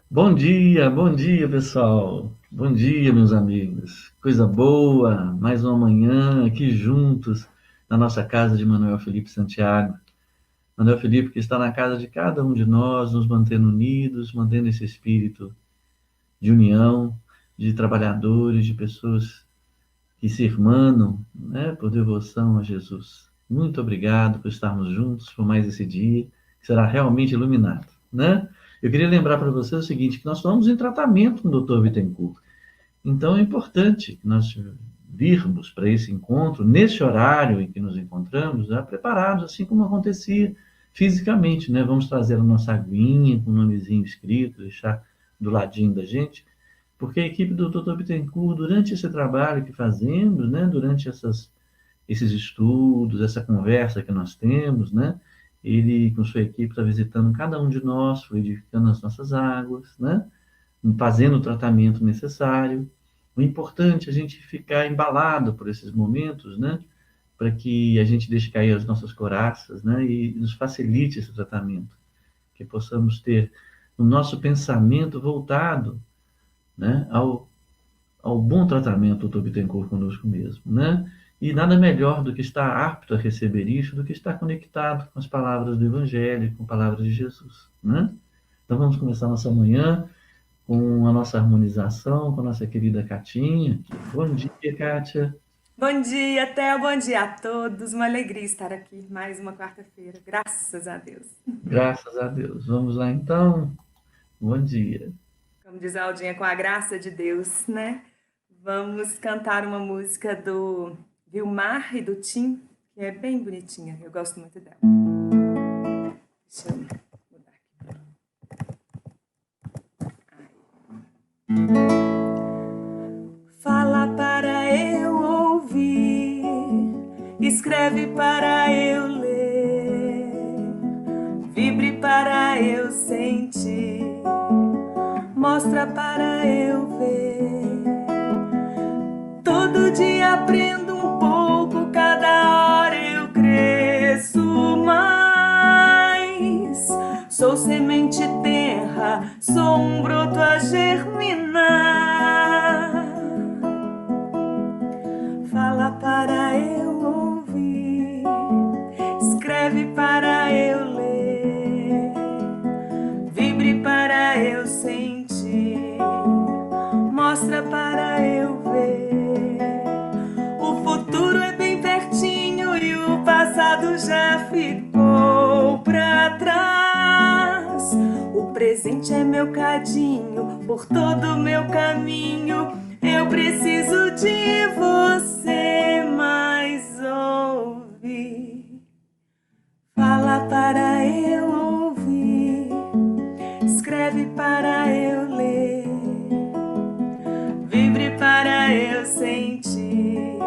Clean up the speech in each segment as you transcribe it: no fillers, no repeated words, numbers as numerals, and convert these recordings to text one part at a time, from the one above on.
Bom dia, pessoal. Bom dia, meus amigos. Coisa boa, mais uma manhã aqui juntos na nossa casa de Manuel Felipe Santiago. Manuel Felipe que está na casa de cada um de nós, nos mantendo unidos, mantendo esse espírito de união, de trabalhadores, de pessoas que se irmanam, né, por devoção a Jesus. Muito obrigado por estarmos juntos por mais esse dia, que será realmente iluminado, né? Eu queria lembrar para você o seguinte, que nós estamos em tratamento com o Dr. Bittencourt. Então é importante que nós virmos para esse encontro, nesse horário em que nos encontramos, já preparados, assim como acontecia fisicamente, né? Vamos trazer a nossa aguinha com o nomezinho escrito, deixar do ladinho da gente, porque a equipe do Dr. Bittencourt, durante esse trabalho que fazemos, né, durante esses estudos, essa conversa que nós temos, né, ele com sua equipe está visitando cada um de nós, fluidificando as nossas águas, né, fazendo o tratamento necessário. O importante é a gente ficar embalado por esses momentos, né, para que a gente deixe cair as nossas coraças, né, e nos facilite esse tratamento, que possamos ter o nosso pensamento voltado, né, ao bom tratamento do Bittencourt conosco mesmo, né? E nada melhor do que estar apto a receber isso, do que estar conectado com as palavras do Evangelho, com palavras de Jesus, né? Então vamos começar nossa manhã com a nossa harmonização, com a nossa querida Catinha. Bom dia, Kátia. Bom dia, Theo. Bom dia a todos. Uma alegria estar aqui mais uma quarta-feira. Graças a Deus. Graças a Deus. Vamos lá então. Bom dia. Como diz a Aldinha, com a graça de Deus, né? Vamos cantar uma música do Vilmar e do Tim, que é bem bonitinha. Eu gosto muito dela. Deixa eu mudar aqui. Fala para eu ouvir, escreve para eu ler, vibre para eu sentir, mostra para eu ver. Todo dia aprendo um pouco, cada hora eu cresço mais. Sou semente terra, sou um broto a germinar. Fala para eu ouvir, escreve para eu ler, vibre para eu sentir, mostra para eu ver. O futuro é bem pertinho e o passado já ficou pra trás. O presente é meu cadinho por todo o meu caminho. Eu preciso de você, mas ouve. Fala para eu ouvir, escreve para eu ler, vibre para eu sentir,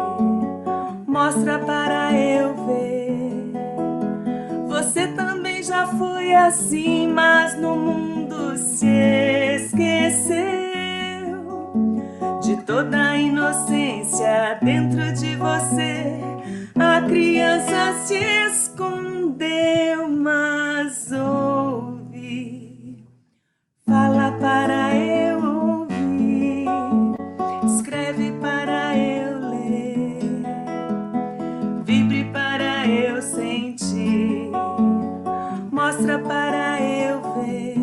mostra para eu ver. Você também já foi assim, mas no mundo se esqueceu de toda a inocência dentro de você. A criança se escondeu, mas ouve. Fala para eu ouvir, escreve para eu ler, vibre para eu sentir, mostra para eu ver.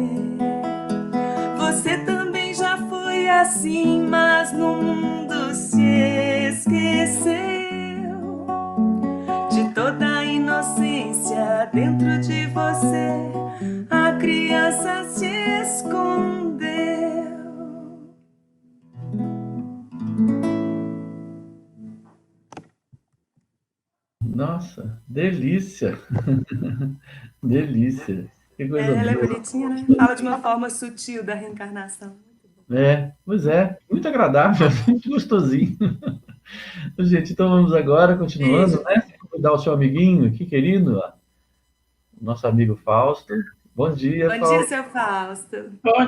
Você também já foi assim, mas no mundo se esqueceu de toda a inocência dentro de você. A criança se escondeu. Nossa, delícia. Delícia. Que coisa Ela é boa. bonitinha, né? Fala de uma forma sutil da reencarnação. Pois é, muito agradável, muito gostosinho. Gente, então vamos agora, continuando, Beijo. né? Convidar o seu amiguinho aqui, querido, ó, nosso amigo Fausto. Bom dia, Bom dia, Fausto. seu Fausto. Bom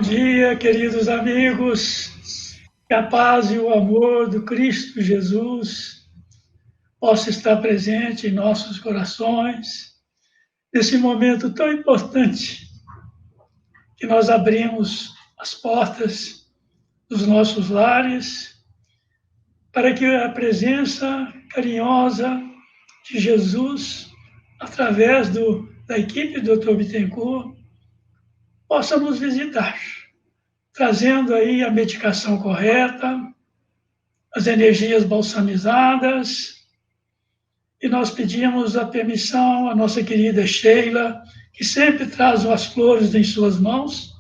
dia, queridos amigos. Que a paz e o amor do Cristo Jesus possa estar presente em nossos corações nesse momento tão importante que nós abrimos as portas dos nossos lares para que a presença carinhosa de Jesus, através da equipe do Dr. Bittencourt, possa nos visitar, trazendo aí a medicação correta, as energias balsamizadas, e nós pedimos a permissão à nossa querida Sheila, que sempre traz as flores em suas mãos,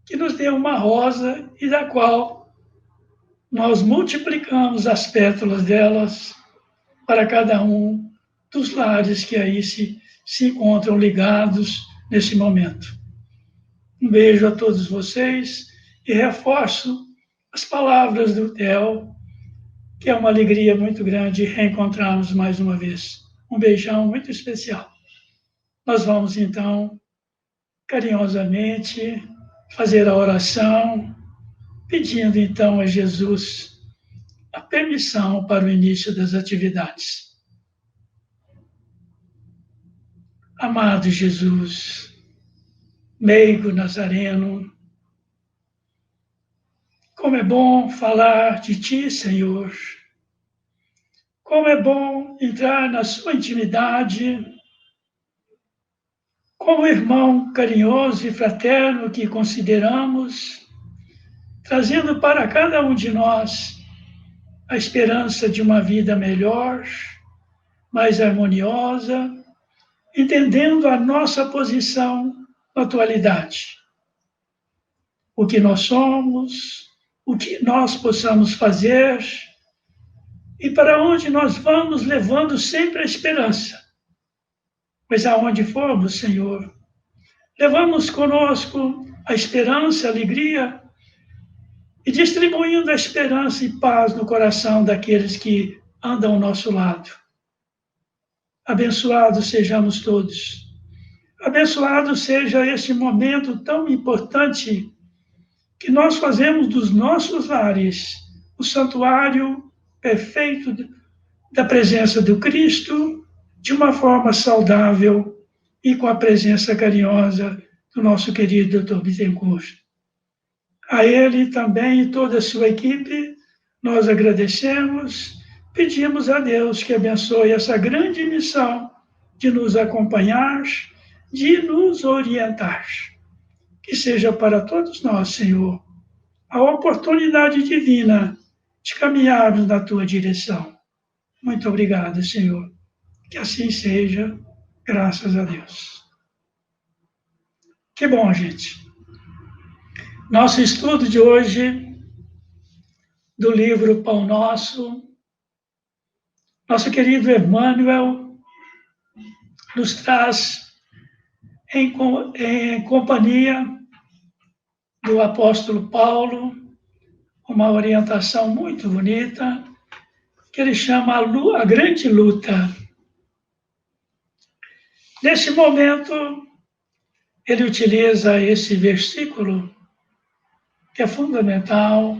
que nos dê uma rosa e da qual nós multiplicamos as pétalas delas para cada um dos lares que aí se encontram ligados nesse momento. Um beijo a todos vocês e reforço as palavras do Theo, que é uma alegria muito grande reencontrarmos mais uma vez. Um beijão muito especial. Nós vamos, então, carinhosamente fazer a oração, pedindo, então, a Jesus a permissão para o início das atividades. Amado Jesus, meigo nazareno, como é bom falar de Ti, Senhor. Como é bom entrar na Sua intimidade, como irmão carinhoso e fraterno que consideramos, trazendo para cada um de nós a esperança de uma vida melhor, mais harmoniosa, entendendo a nossa posição na atualidade. O que nós somos, o que nós possamos fazer e para onde nós vamos levando sempre a esperança. Pois aonde formos, Senhor, levamos conosco a esperança, a alegria e distribuindo a esperança e paz no coração daqueles que andam ao nosso lado. Abençoados sejamos todos. Abençoado seja esse momento tão importante que nós fazemos dos nossos lares o santuário perfeito da presença do Cristo, de uma forma saudável e com a presença carinhosa do nosso querido Dr. Bittencourt. A ele também e toda a sua equipe, nós agradecemos, pedimos a Deus que abençoe essa grande missão de nos acompanhar, de nos orientar. Que seja para todos nós, Senhor, a oportunidade divina de caminharmos na Tua direção. Muito obrigado, Senhor. Que assim seja, graças a Deus. Que bom, gente. Nosso estudo de hoje, do livro Pão Nosso, nosso querido Emmanuel nos traz em companhia do apóstolo Paulo uma orientação muito bonita que ele chama a grande luta. Nesse momento, ele utiliza esse versículo que é fundamental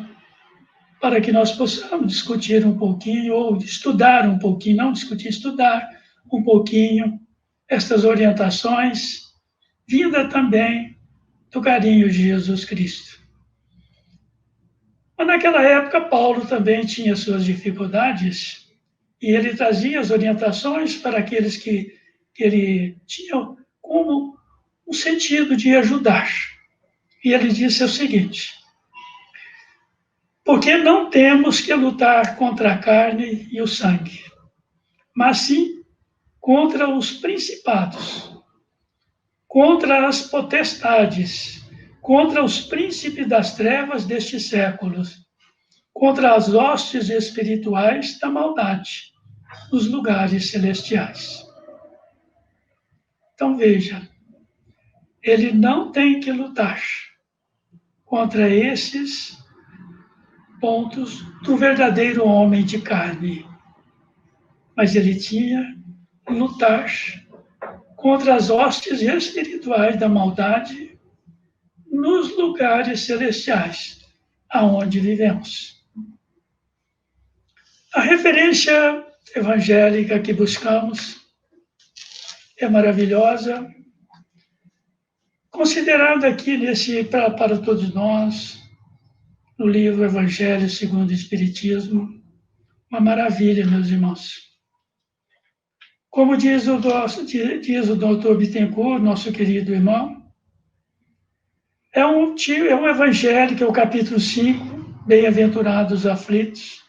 para que nós possamos discutir um pouquinho, ou estudar um pouquinho, não discutir, estudar um pouquinho estas orientações, vinda também do carinho de Jesus Cristo. Mas naquela época, Paulo também tinha suas dificuldades, e ele trazia as orientações para aqueles que ele tinha como um sentido de ajudar. E ele disse o seguinte: porque não temos que lutar contra a carne e o sangue, mas sim contra os principados, contra as potestades, contra os príncipes das trevas destes séculos, contra as hostes espirituais da maldade nos lugares celestiais. Então veja, ele não tem que lutar contra esses pontos do verdadeiro homem de carne, mas ele tinha que lutar contra as hostes espirituais da maldade nos lugares celestiais, aonde vivemos. A referência evangélica que buscamos é maravilhosa. considerado aqui para todos nós, no livro Evangelho segundo o Espiritismo, uma maravilha, meus irmãos. Como diz o doutor Bittencourt, nosso querido irmão, é um evangelho, que é o capítulo 5, Bem-aventurados aflitos.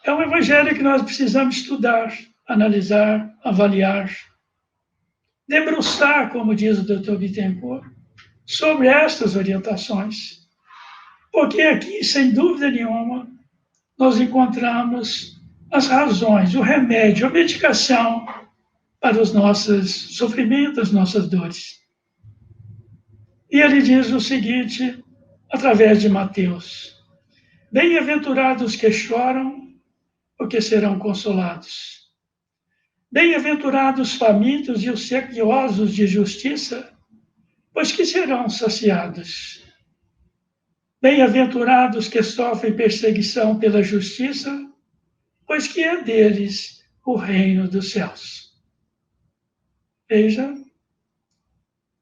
É um evangelho que nós precisamos estudar, analisar, avaliar, debruçar, como diz o doutor Bittencourt, sobre estas orientações. Porque aqui, sem dúvida nenhuma, nós encontramos as razões, o remédio, a medicação para os nossos sofrimentos, as nossas dores. E ele diz o seguinte, através de Mateus: bem-aventurados que choram, porque serão consolados. Bem-aventurados famintos e os sequiosos de justiça, pois que serão saciados. Bem-aventurados que sofrem perseguição pela justiça, pois que é deles o reino dos céus. Veja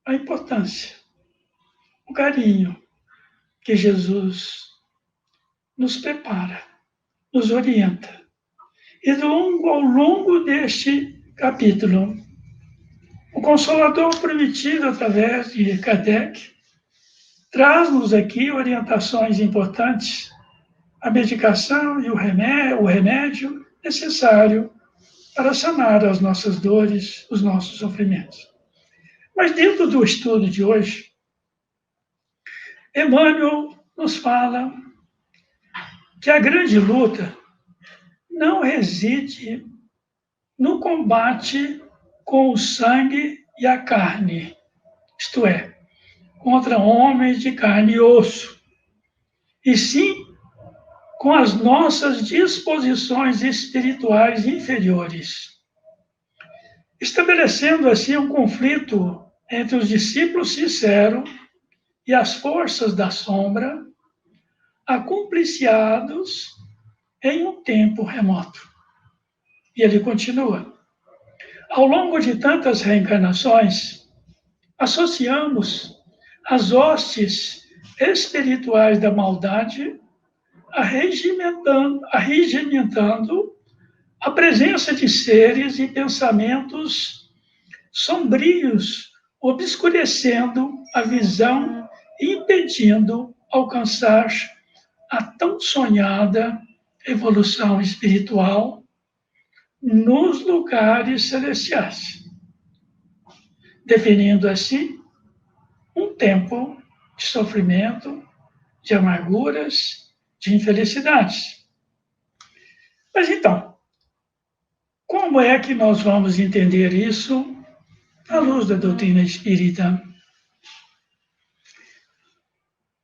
a importância, o carinho que Jesus nos prepara, nos orienta. E ao longo deste capítulo, o Consolador prometido através de Kardec traz-nos aqui orientações importantes, a medicação e o remédio necessário para sanar as nossas dores, os nossos sofrimentos. Mas dentro do estudo de hoje, Emmanuel nos fala que a grande luta não reside no combate com o sangue e a carne, isto é, contra homens de carne e osso, e sim com as nossas disposições espirituais inferiores, estabelecendo assim um conflito entre os discípulos sinceros e as forças da sombra, acumpliciados em um tempo remoto. E ele continua: ao longo de tantas reencarnações, associamos as hostes espirituais da maldade arregimentando a presença de seres e pensamentos sombrios, obscurecendo a visão e impedindo alcançar a tão sonhada evolução espiritual nos lugares celestiais, definindo assim um tempo de sofrimento, de amarguras, de infelicidades. Mas então, como é que nós vamos entender isso à luz da doutrina espírita?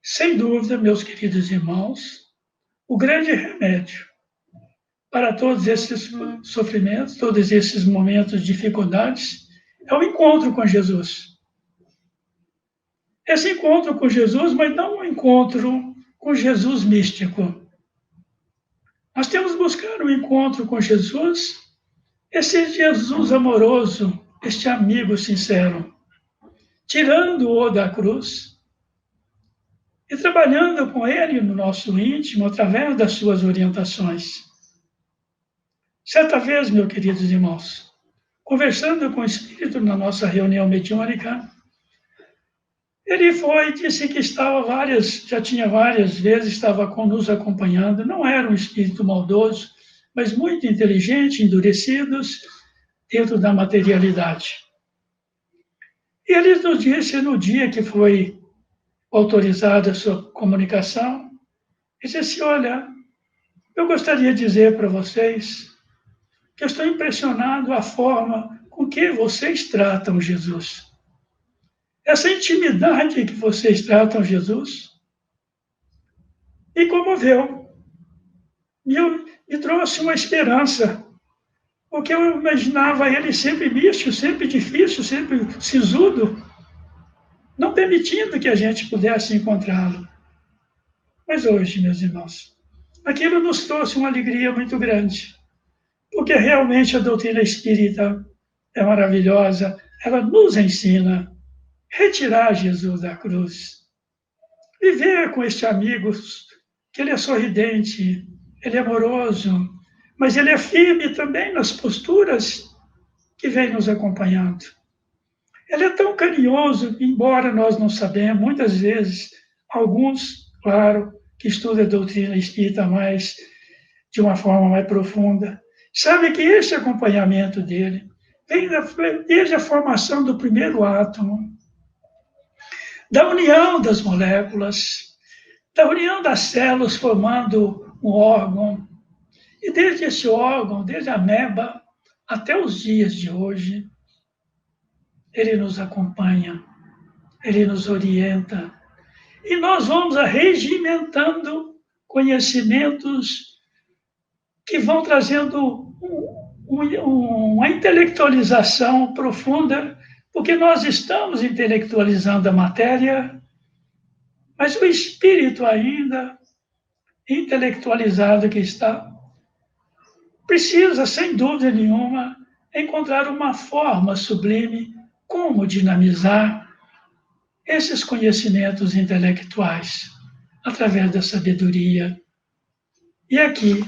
Sem dúvida, meus queridos irmãos, o grande remédio para todos esses sofrimentos, todos esses momentos de dificuldades, é o encontro com Jesus. Esse encontro com Jesus, mas não um encontro com Jesus místico. Nós temos que buscar um encontro com Jesus, esse Jesus amoroso, este amigo sincero, tirando-o da cruz e trabalhando com ele no nosso íntimo, através das suas orientações. Certa vez, meus queridos irmãos, conversando com o Espírito na nossa reunião mediúnica, ele disse que já tinha várias vezes, estava nos acompanhando, não era um espírito maldoso, mas muito inteligente, endurecidos dentro da materialidade. E ele nos disse, no dia que foi autorizada a sua comunicação, ele disse assim: olha, eu gostaria de dizer para vocês que eu estou impressionado a forma com que vocês tratam Jesus. Essa intimidade que vocês tratam Jesus me comoveu, me trouxe uma esperança, porque eu imaginava ele sempre místico, sempre difícil, sempre sisudo, não permitindo que a gente pudesse encontrá-lo. Mas hoje, meus irmãos, aquilo nos trouxe uma alegria muito grande, porque realmente a doutrina espírita é maravilhosa, ela nos ensina, retirar Jesus da cruz. Viver com este amigo, que ele é sorridente, ele é amoroso, mas ele é firme também nas posturas que vem nos acompanhando. Ele é tão carinhoso, embora nós não sabemos, muitas vezes, alguns, claro, que estudam a doutrina espírita mais, de uma forma mais profunda, sabem que esse acompanhamento dele vem desde a formação do primeiro átomo, da união das moléculas, da união das células formando um órgão, e desde esse órgão, desde a ameba até os dias de hoje, ele nos acompanha, ele nos orienta, e nós vamos arregimentando conhecimentos que vão trazendo uma intelectualização profunda, porque nós estamos intelectualizando a matéria, mas o espírito ainda intelectualizado que está, precisa, sem dúvida nenhuma, encontrar uma forma sublime como dinamizar esses conhecimentos intelectuais através da sabedoria. E aqui,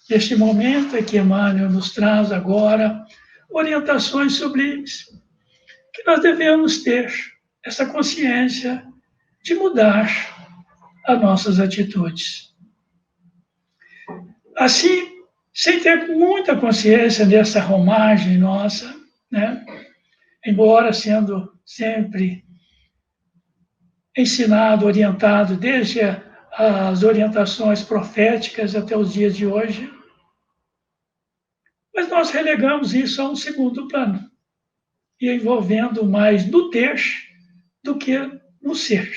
neste momento, é que Emmanuel nos traz agora orientações sublimes, que nós devemos ter essa consciência de mudar as nossas atitudes. Assim, sem ter muita consciência dessa romagem nossa, né? Embora sendo sempre ensinado, orientado, desde as orientações proféticas até os dias de hoje, mas nós relegamos isso a um segundo plano, e envolvendo mais no ter do que no ser.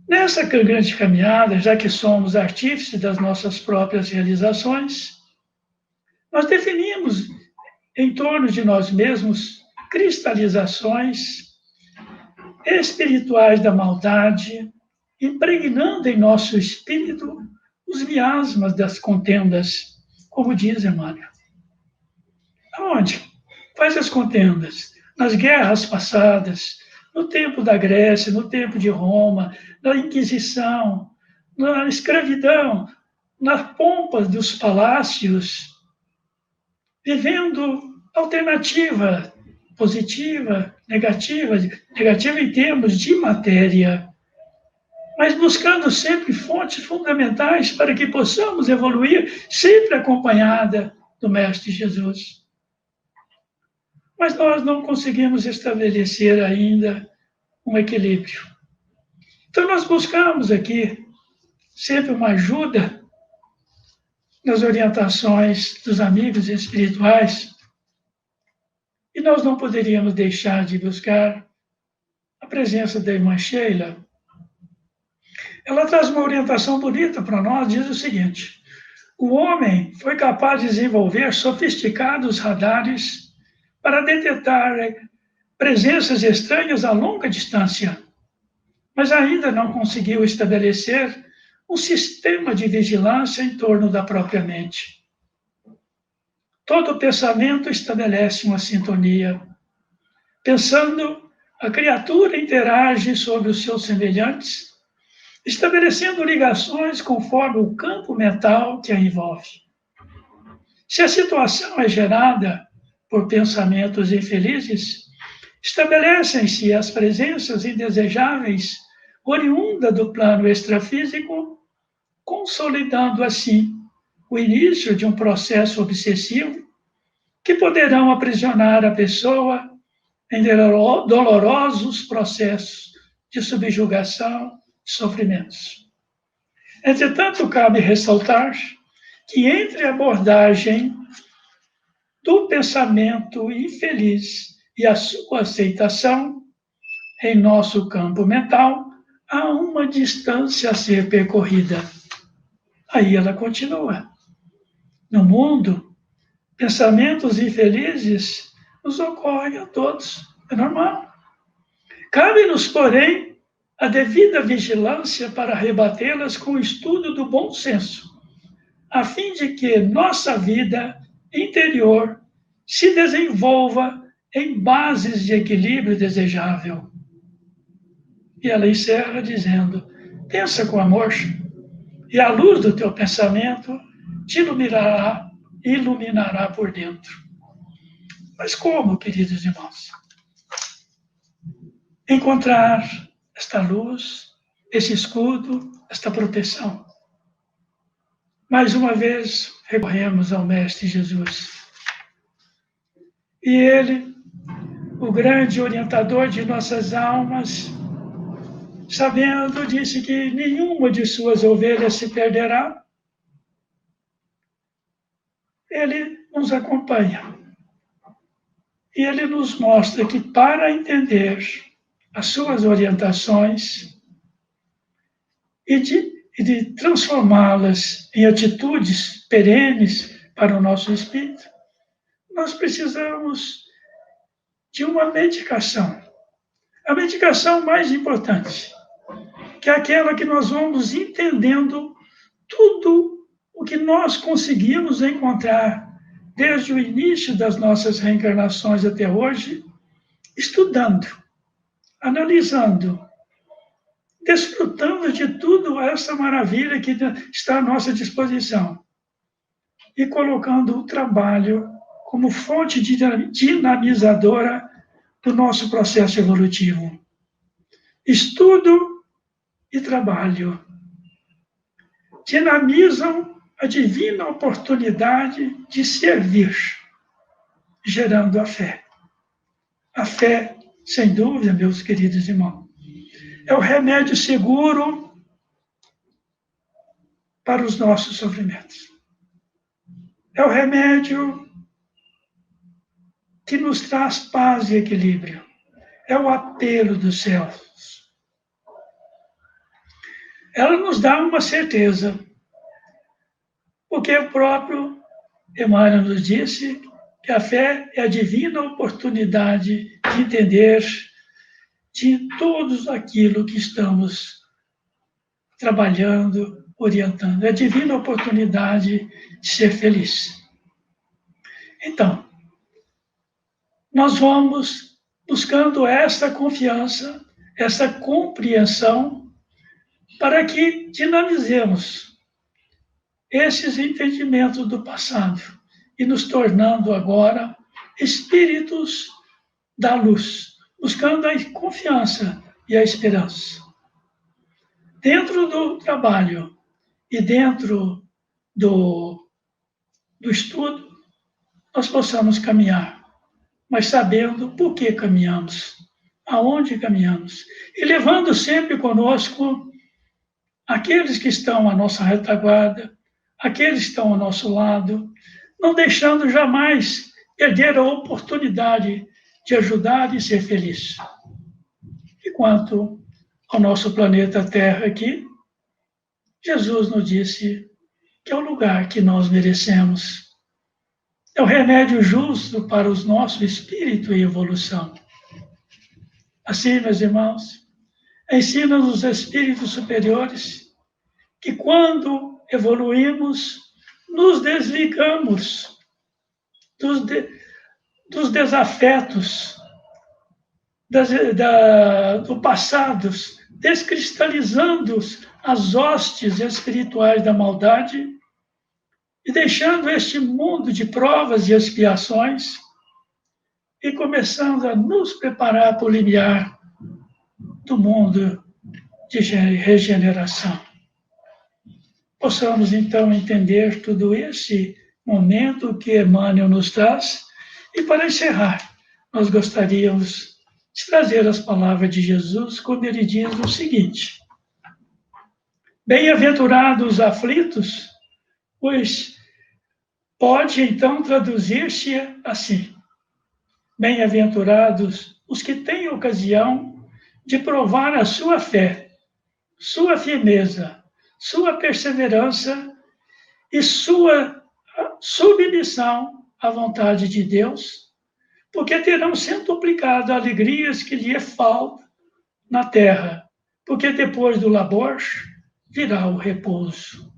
Nessa grande caminhada, já que somos artífices das nossas próprias realizações, nós definimos em torno de nós mesmos cristalizações espirituais da maldade, impregnando em nosso espírito os miasmas das contendas, como diz Emmanuel. Aonde? Quais as contendas? Nas guerras passadas, no tempo da Grécia, no tempo de Roma, na Inquisição, na escravidão, nas pompas dos palácios, vivendo alternativa, positiva, negativa em termos de matéria, mas buscando sempre fontes fundamentais para que possamos evoluir, sempre acompanhada do Mestre Jesus. Mas nós não conseguimos estabelecer ainda um equilíbrio. Então nós buscamos aqui sempre uma ajuda nas orientações dos amigos espirituais, e nós não poderíamos deixar de buscar a presença da irmã Sheila. Ela traz uma orientação bonita para nós, diz o seguinte: o homem foi capaz de desenvolver sofisticados radares para detectar presenças estranhas a longa distância, mas ainda não conseguiu estabelecer um sistema de vigilância em torno da própria mente. Todo pensamento estabelece uma sintonia. Pensando, a criatura interage sobre os seus semelhantes, estabelecendo ligações conforme o campo mental que a envolve. Se a situação é gerada por pensamentos infelizes, estabelecem-se as presenças indesejáveis oriundas do plano extrafísico, consolidando assim o início de um processo obsessivo que poderão aprisionar a pessoa em dolorosos processos de subjugação e sofrimentos. Entretanto, cabe ressaltar que entre a abordagem do pensamento infeliz e a sua aceitação em nosso campo mental, há uma distância a ser percorrida. Aí ela continua. No mundo, pensamentos infelizes nos ocorrem a todos, é normal. Cabe-nos, porém, a devida vigilância para rebatê-las com o estudo do bom senso, a fim de que nossa vida interior se desenvolva em bases de equilíbrio desejável. E ela encerra dizendo: pensa com amor, e a luz do teu pensamento te iluminará por dentro. Mas como, queridos irmãos? Encontrar esta luz, esse escudo, esta proteção. Mais uma vez, recorremos ao Mestre Jesus. E ele, o grande orientador de nossas almas, sabendo, disse que nenhuma de suas ovelhas se perderá. Ele nos acompanha. E ele nos mostra que para entender as suas orientações e de transformá-las em atitudes perenes para o nosso espírito, nós precisamos de uma medicação. A medicação mais importante, que é aquela que nós vamos entendendo tudo o que nós conseguimos encontrar desde o início das nossas reencarnações até hoje, estudando, analisando, desfrutando de tudo essa maravilha que está à nossa disposição e colocando o trabalho como fonte dinamizadora do nosso processo evolutivo. Estudo e trabalho dinamizam a divina oportunidade de servir, gerando a fé. A fé, sem dúvida, meus queridos irmãos, é o remédio seguro para os nossos sofrimentos. É o remédio que nos traz paz e equilíbrio. É o apelo dos céus. Ela nos dá uma certeza, porque o próprio Emmanuel nos disse que a fé é a divina oportunidade de entender de tudo aquilo que estamos trabalhando, orientando. É a divina oportunidade de ser feliz. Então, nós vamos buscando essa confiança, essa compreensão, para que dinamizemos esses entendimentos do passado e nos tornando agora espíritos da luz, buscando a confiança e a esperança. Dentro do trabalho e dentro do estudo, nós possamos caminhar, mas sabendo por que caminhamos, aonde caminhamos, e levando sempre conosco aqueles que estão à nossa retaguarda, aqueles que estão ao nosso lado, não deixando jamais perder a oportunidade de ajudar e ser feliz. E quanto ao nosso planeta Terra aqui, Jesus nos disse que é o lugar que nós merecemos. É o remédio justo para o nosso espírito em evolução. Assim, meus irmãos, ensina-nos os espíritos superiores que quando evoluímos, nos desligamos dos desafetos do passado, descristalizando as hostes espirituais da maldade e deixando este mundo de provas e expiações e começando a nos preparar para o limiar do mundo de regeneração. Possamos, então, entender todo esse momento que Emmanuel nos traz. E, para encerrar, nós gostaríamos de trazer as palavras de Jesus, quando ele diz o seguinte: bem-aventurados os aflitos, pois pode, então, traduzir-se assim: bem-aventurados os que têm ocasião de provar a sua fé, sua firmeza, sua perseverança e sua submissão à vontade de Deus, porque terão centuplicado alegrias que lhe faltam na terra, porque depois do labor virá o repouso.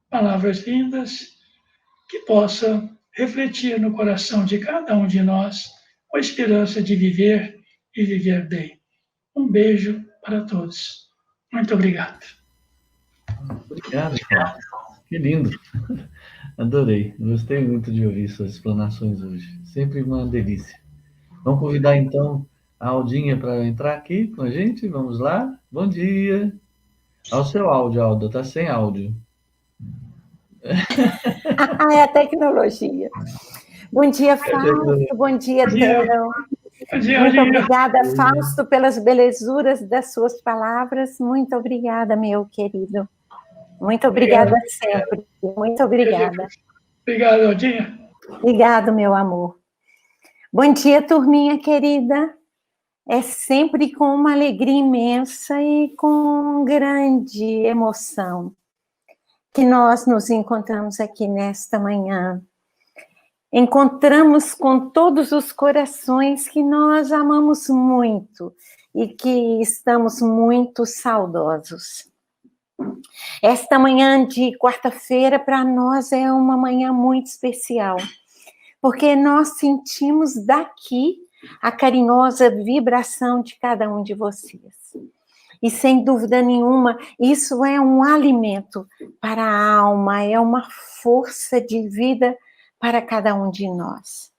Palavras lindas que possam refletir no coração de cada um de nós a esperança de viver e viver bem. Um beijo para todos. Muito obrigado. Obrigado, Paulo. Que lindo. Adorei. Gostei muito de ouvir suas explanações hoje. Sempre uma delícia. Vamos convidar, então, a Aldinha para entrar aqui com a gente. Vamos lá. Bom dia. Ao seu áudio, Alda. Está sem áudio. É a tecnologia. Bom dia, Fausto. Bom dia, Tero. Muito obrigada, Fausto, pelas belezuras das suas palavras. Muito obrigada, meu querido. Muito obrigada sempre. Muito obrigada. Obrigado, Aldinha. Obrigado, meu amor. Bom dia, turminha querida. É sempre com uma alegria imensa e com grande emoção que nós nos encontramos aqui nesta manhã. Encontramos com todos os corações que nós amamos muito e que estamos muito saudosos. Esta manhã de quarta-feira, para nós, é uma manhã muito especial, porque nós sentimos daqui a carinhosa vibração de cada um de vocês. E, sem dúvida nenhuma, isso é um alimento para a alma, é uma força de vida para cada um de nós.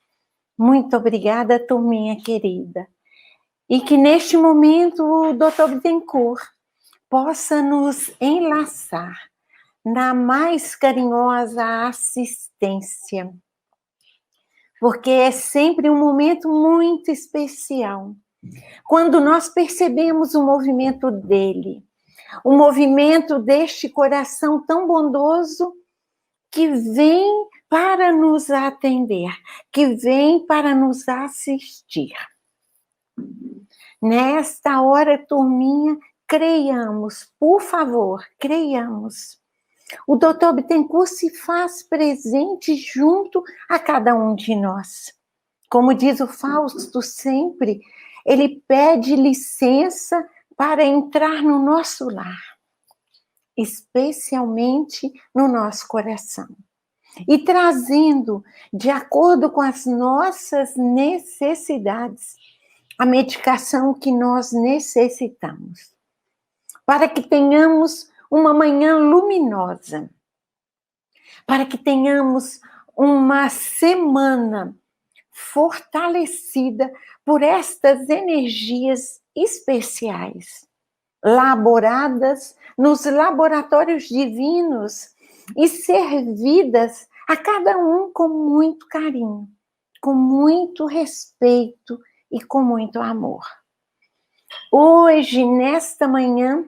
Muito obrigada, turminha querida. E que neste momento o Dr. Bittencourt possa nos enlaçar na mais carinhosa assistência, porque é sempre um momento muito especial. Quando nós percebemos o movimento dele, o movimento deste coração tão bondoso que vem para nos atender, que vem para nos assistir. Nesta hora, turminha, creiamos, por favor, creiamos. O Dr. Bittencourt se faz presente junto a cada um de nós. Como diz o Fausto sempre, ele pede licença para entrar no nosso lar, especialmente no nosso coração. E trazendo, de acordo com as nossas necessidades, a medicação que nós necessitamos, para que tenhamos uma manhã luminosa, para que tenhamos uma semana fortalecida por estas energias especiais, laboradas nos laboratórios divinos e servidas a cada um com muito carinho, com muito respeito e com muito amor. Hoje, nesta manhã,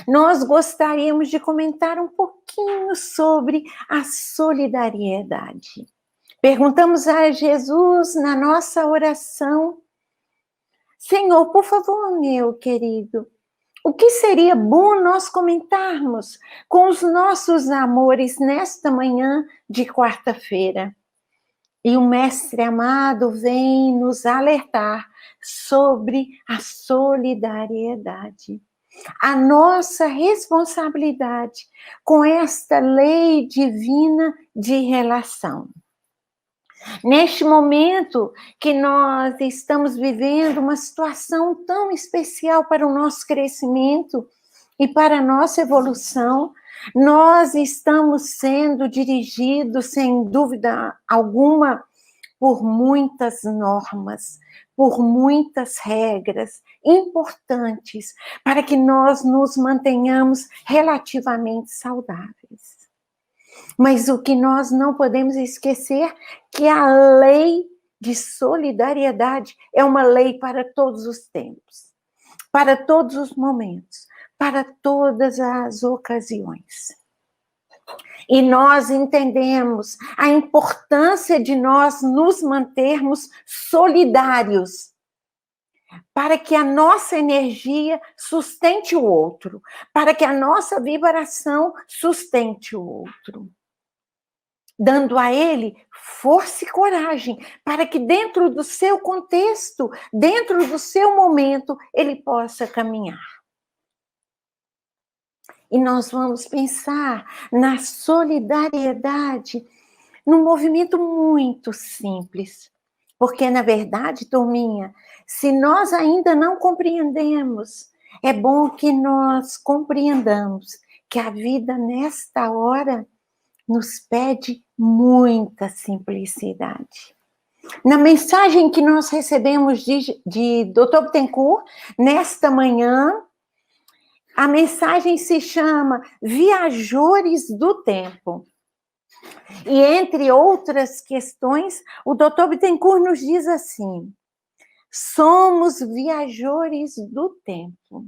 nós gostaríamos de comentar um pouquinho sobre a solidariedade. Perguntamos a Jesus na nossa oração: Senhor, por favor, meu querido, o que seria bom nós comentarmos com os nossos amores nesta manhã de quarta-feira? E o Mestre amado vem nos alertar sobre a solidariedade, a nossa responsabilidade com esta lei divina de relação. Neste momento que nós estamos vivendo uma situação tão especial para o nosso crescimento e para a nossa evolução, nós estamos sendo dirigidos, sem dúvida alguma, por muitas normas, por muitas regras importantes para que nós nos mantenhamos relativamente saudáveis. Mas o que nós não podemos esquecer que a lei de solidariedade é uma lei para todos os tempos, para todos os momentos, para todas as ocasiões. E nós entendemos a importância de nós nos mantermos solidários, para que a nossa energia sustente o outro, para que a nossa vibração sustente o outro, dando a ele força e coragem, para que dentro do seu contexto, dentro do seu momento, ele possa caminhar. E nós vamos pensar na solidariedade num movimento muito simples. Porque, na verdade, turminha, se nós ainda não compreendemos, é bom que nós compreendamos que a vida, nesta hora, nos pede muita simplicidade. Na mensagem que nós recebemos de Dr. Bittencourt, nesta manhã, a mensagem se chama Viajores do Tempo. E, entre outras questões, o Dr. Bittencourt nos diz assim: somos viajores do tempo.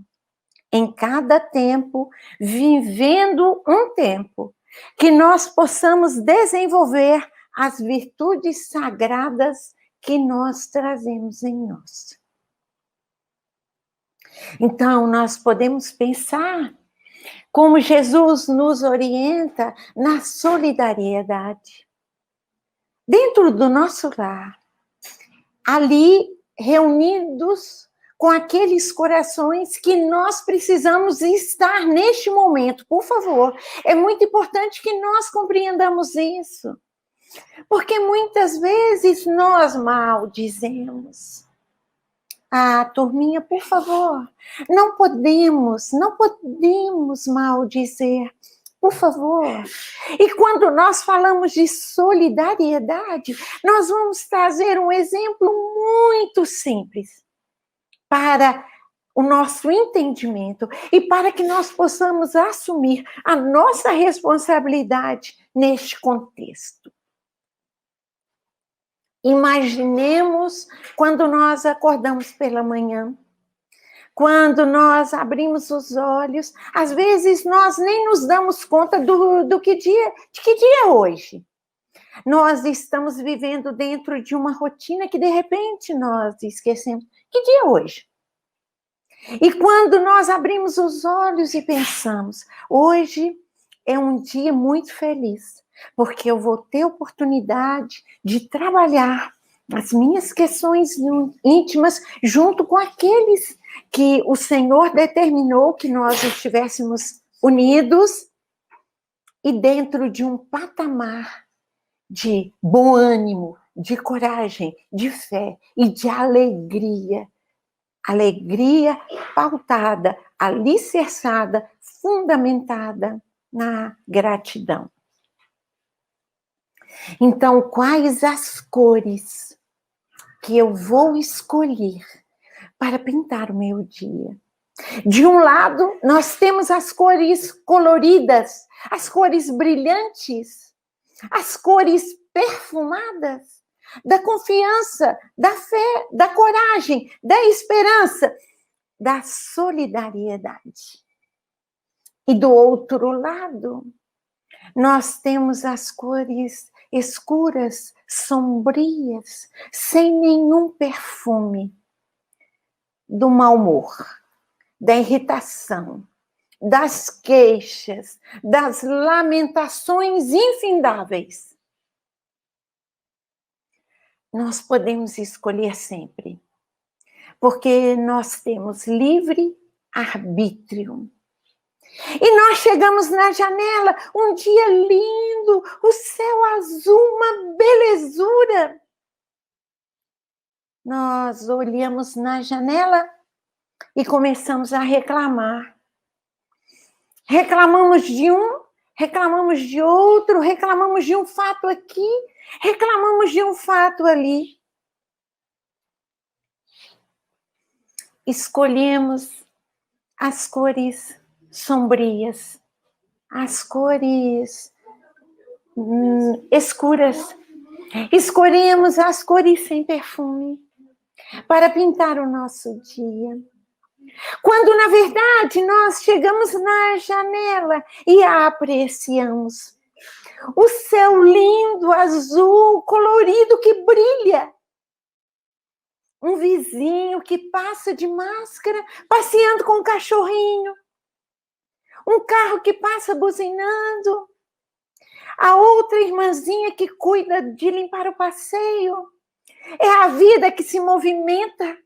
Em cada tempo, vivendo um tempo, que nós possamos desenvolver as virtudes sagradas que nós trazemos em nós. Então, nós podemos pensar como Jesus nos orienta na solidariedade. Dentro do nosso lar, ali reunidos com aqueles corações que nós precisamos estar neste momento. Por favor, é muito importante que nós compreendamos isso. Porque muitas vezes nós maldizemos. Ah, turminha, por favor, não podemos maldizer, por favor. E quando nós falamos de solidariedade, nós vamos trazer um exemplo muito simples para o nosso entendimento e para que nós possamos assumir a nossa responsabilidade neste contexto. Imaginemos quando nós acordamos pela manhã, quando nós abrimos os olhos, às vezes nós nem nos damos conta de que dia é hoje. Nós estamos vivendo dentro de uma rotina que de repente nós esquecemos. Que dia é hoje? E quando nós abrimos os olhos e pensamos, hoje é um dia muito feliz, porque eu vou ter oportunidade de trabalhar as minhas questões íntimas junto com aqueles que o Senhor determinou que nós estivéssemos unidos e dentro de um patamar de bom ânimo, de coragem, de fé e de alegria. Alegria pautada, alicerçada, fundamentada na gratidão. Então, quais as cores que eu vou escolher para pintar o meu dia? De um lado, nós temos as cores coloridas, as cores brilhantes, as cores perfumadas, da confiança, da fé, da coragem, da esperança, da solidariedade. E do outro lado, nós temos as cores escuras, sombrias, sem nenhum perfume, do mau humor, da irritação, das queixas, das lamentações infindáveis. Nós podemos escolher sempre, porque nós temos livre arbítrio. E nós chegamos na janela, um dia lindo, o céu azul, uma belezura. Nós olhamos na janela e começamos a reclamar. Reclamamos de um, reclamamos de outro, reclamamos de um fato aqui, reclamamos de um fato ali. Escolhemos as cores sombrias, as cores escuras. Escolhemos as cores sem perfume para pintar o nosso dia. Quando, na verdade, nós chegamos na janela e a apreciamos. O céu lindo, azul, colorido, que brilha. Um vizinho que passa de máscara, passeando com um cachorrinho. Um carro que passa buzinando. A outra irmãzinha que cuida de limpar o passeio. É a vida que se movimenta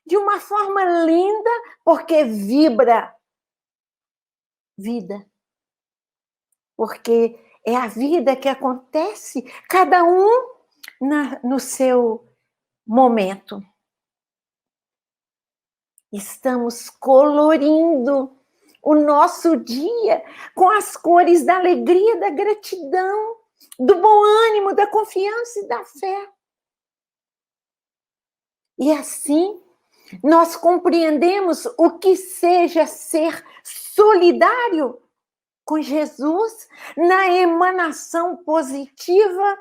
de uma forma linda, porque vibra vida. Porque É a vida que acontece, cada um no seu momento. Estamos colorindo o nosso dia com as cores da alegria, da gratidão, do bom ânimo, da confiança e da fé. E assim, nós compreendemos o que seja ser solidário com Jesus na emanação positiva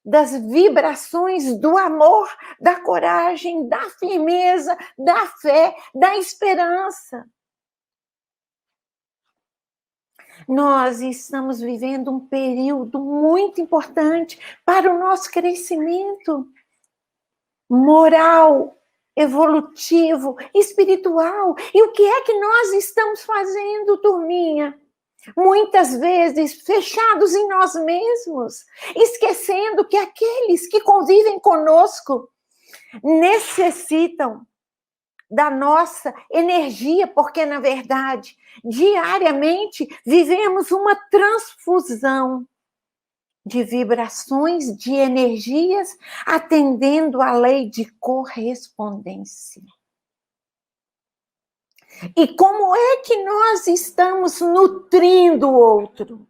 das vibrações do amor, da coragem, da firmeza, da fé, da esperança. Nós estamos vivendo um período muito importante para o nosso crescimento moral, evolutivo, espiritual. E o que é que nós estamos fazendo, turminha? Muitas vezes fechados em nós mesmos, esquecendo que aqueles que convivem conosco necessitam da nossa energia, porque, na verdade, diariamente vivemos uma transfusão de vibrações, de energias, atendendo à lei de correspondência. E como é que nós estamos nutrindo o outro?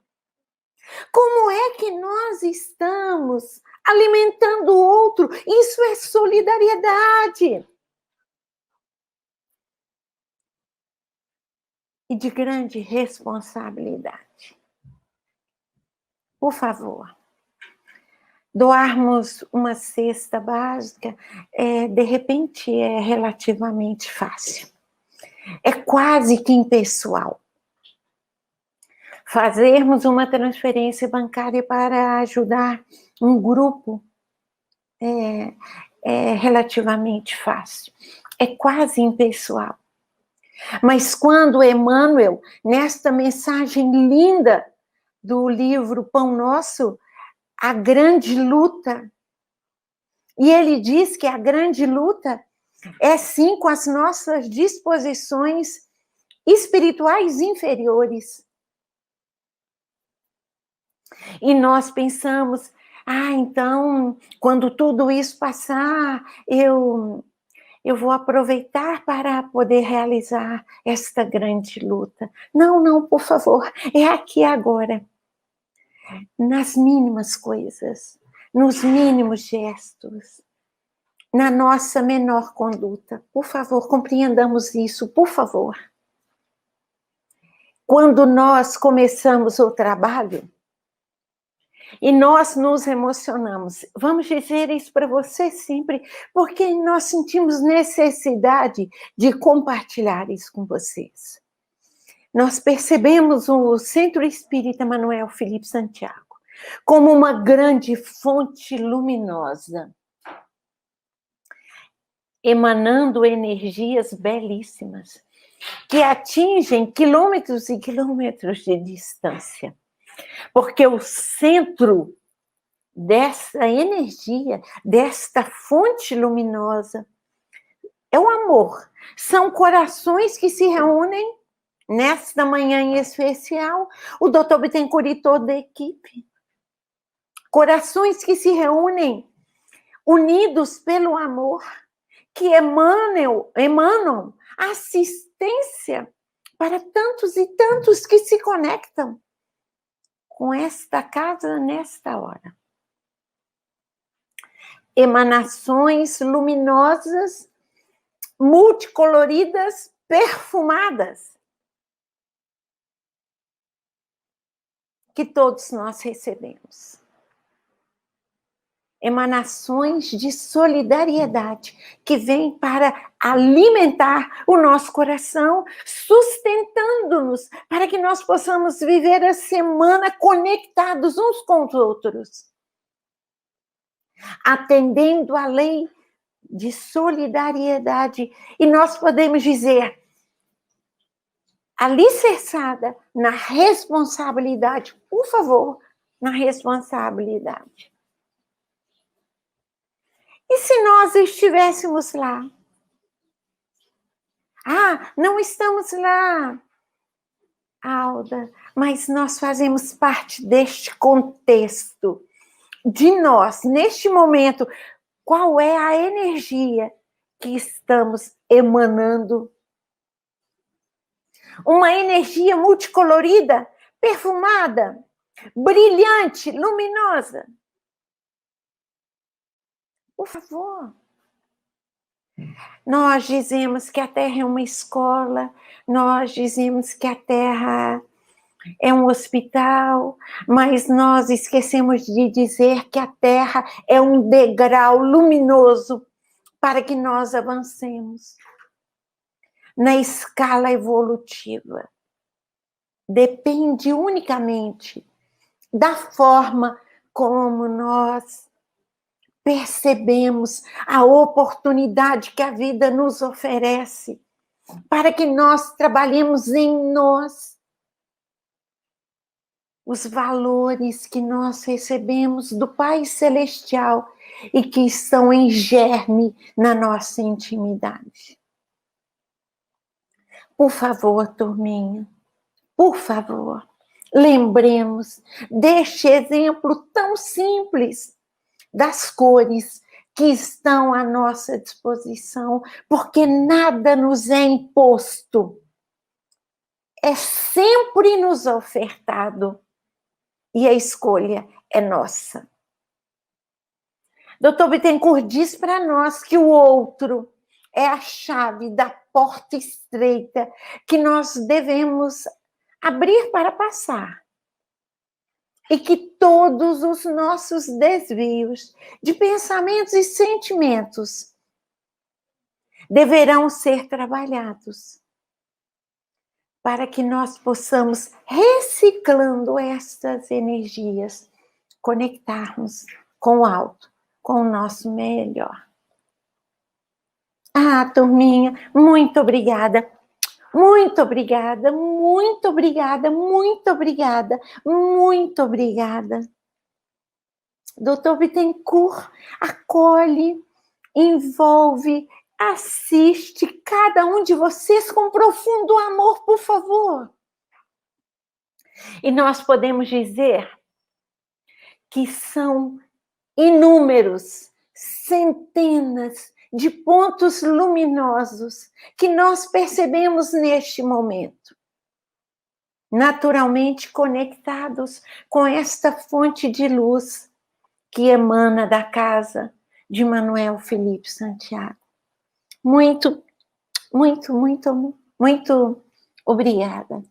Como é que nós estamos alimentando o outro? Isso é solidariedade. E de grande responsabilidade. Por favor, doarmos uma cesta básica, de repente, é relativamente fácil. É quase que impessoal. Fazermos uma transferência bancária para ajudar um grupo é relativamente fácil. É quase impessoal. Mas quando Emmanuel, nesta mensagem linda do livro Pão Nosso, a grande luta, e ele diz que a grande luta é sim com as nossas disposições espirituais inferiores. E nós pensamos, então, quando tudo isso passar, eu vou aproveitar para poder realizar esta grande luta. Não, por favor, é aqui agora. Nas mínimas coisas, nos mínimos gestos, na nossa menor conduta. Por favor, compreendamos isso, por favor. Quando nós começamos o trabalho e nós nos emocionamos, vamos dizer isso para você sempre, porque nós sentimos necessidade de compartilhar isso com vocês. Nós percebemos o Centro Espírita Manuel Felipe Santiago como uma grande fonte luminosa, emanando energias belíssimas, que atingem quilômetros e quilômetros de distância. Porque o centro dessa energia, desta fonte luminosa, é o amor. São corações que se reúnem nesta manhã em especial, o Dr. Bittencourt e toda a equipe. Corações que se reúnem, unidos pelo amor, que emanam assistência para tantos e tantos que se conectam com esta casa nesta hora. Emanações luminosas, multicoloridas, perfumadas, que todos nós recebemos. Emanações de solidariedade que vêm para alimentar o nosso coração, sustentando-nos para que nós possamos viver a semana conectados uns com os outros, atendendo à lei de solidariedade. E nós podemos dizer, alicerçada na responsabilidade, por favor, na responsabilidade. E se nós estivéssemos lá? Não estamos lá. Alda, mas nós fazemos parte deste contexto. De nós, neste momento, qual é a energia que estamos emanando? Uma energia multicolorida, perfumada, brilhante, luminosa. Por favor. Nós dizemos que a Terra é uma escola, nós dizemos que a Terra é um hospital, mas nós esquecemos de dizer que a Terra é um degrau luminoso para que nós avancemos na escala evolutiva. Depende unicamente da forma como nós percebemos a oportunidade que a vida nos oferece para que nós trabalhemos em nós os valores que nós recebemos do Pai Celestial e que estão em germe na nossa intimidade. Por favor, turminha, por favor, lembremos deste exemplo tão simples das cores que estão à nossa disposição, porque nada nos é imposto, é sempre nos ofertado e a escolha é nossa. Dr. Bittencourt diz para nós que o outro é a chave da porta estreita que nós devemos abrir para passar. E que todos os nossos desvios de pensamentos e sentimentos deverão ser trabalhados para que nós possamos, reciclando estas energias, conectarmos com o alto, com o nosso melhor. Ah, turminha, muito obrigada. Muito obrigada, muito obrigada, muito obrigada, muito obrigada. Dr. Bittencourt acolhe, envolve, assiste cada um de vocês com profundo amor, por favor. E nós podemos dizer que são inúmeros, centenas de pontos luminosos que nós percebemos neste momento, naturalmente conectados com esta fonte de luz que emana da casa de Manuel Felipe Santiago. Muito, muito, muito, muito obrigada.